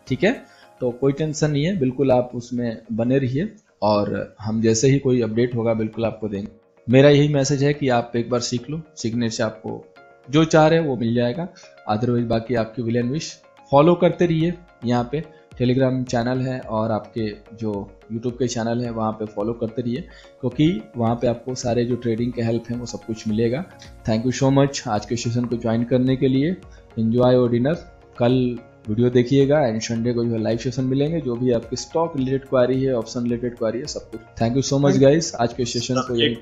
ठीक है। तो कोई टेंशन नहीं है, बिल्कुल आप उसमें बने रहिए, और हम जैसे ही कोई अपडेट होगा बिल्कुल आपको देंगे। मेरा यही मैसेज है कि आप एक बार सीख लो, सीखने से आपको जो चाह रहे हैं वो मिल जाएगा। अदरवाइज बाकी आपकी विल एंड विश। फॉलो करते रहिए, यहाँ पे टेलीग्राम चैनल है और आपके जो यूट्यूब के चैनल है वहाँ पे फॉलो करते रहिए, क्योंकि वहाँ पे आपको सारे जो ट्रेडिंग के हेल्प हैं वो सब कुछ मिलेगा। थैंक यू सो मच आज के सेशन को ज्वाइन करने के लिए। Enjoy your dinner. कल वीडियो देखिएगा एंड संडे को जो है लाइव सेशन मिलेंगे, जो भी आपकी स्टॉक रिलेटेड क्वारी है, ऑप्शन रिलेटेड क्वारी है, सब कुछ। Thank you so much guys, आज के सेशन को यही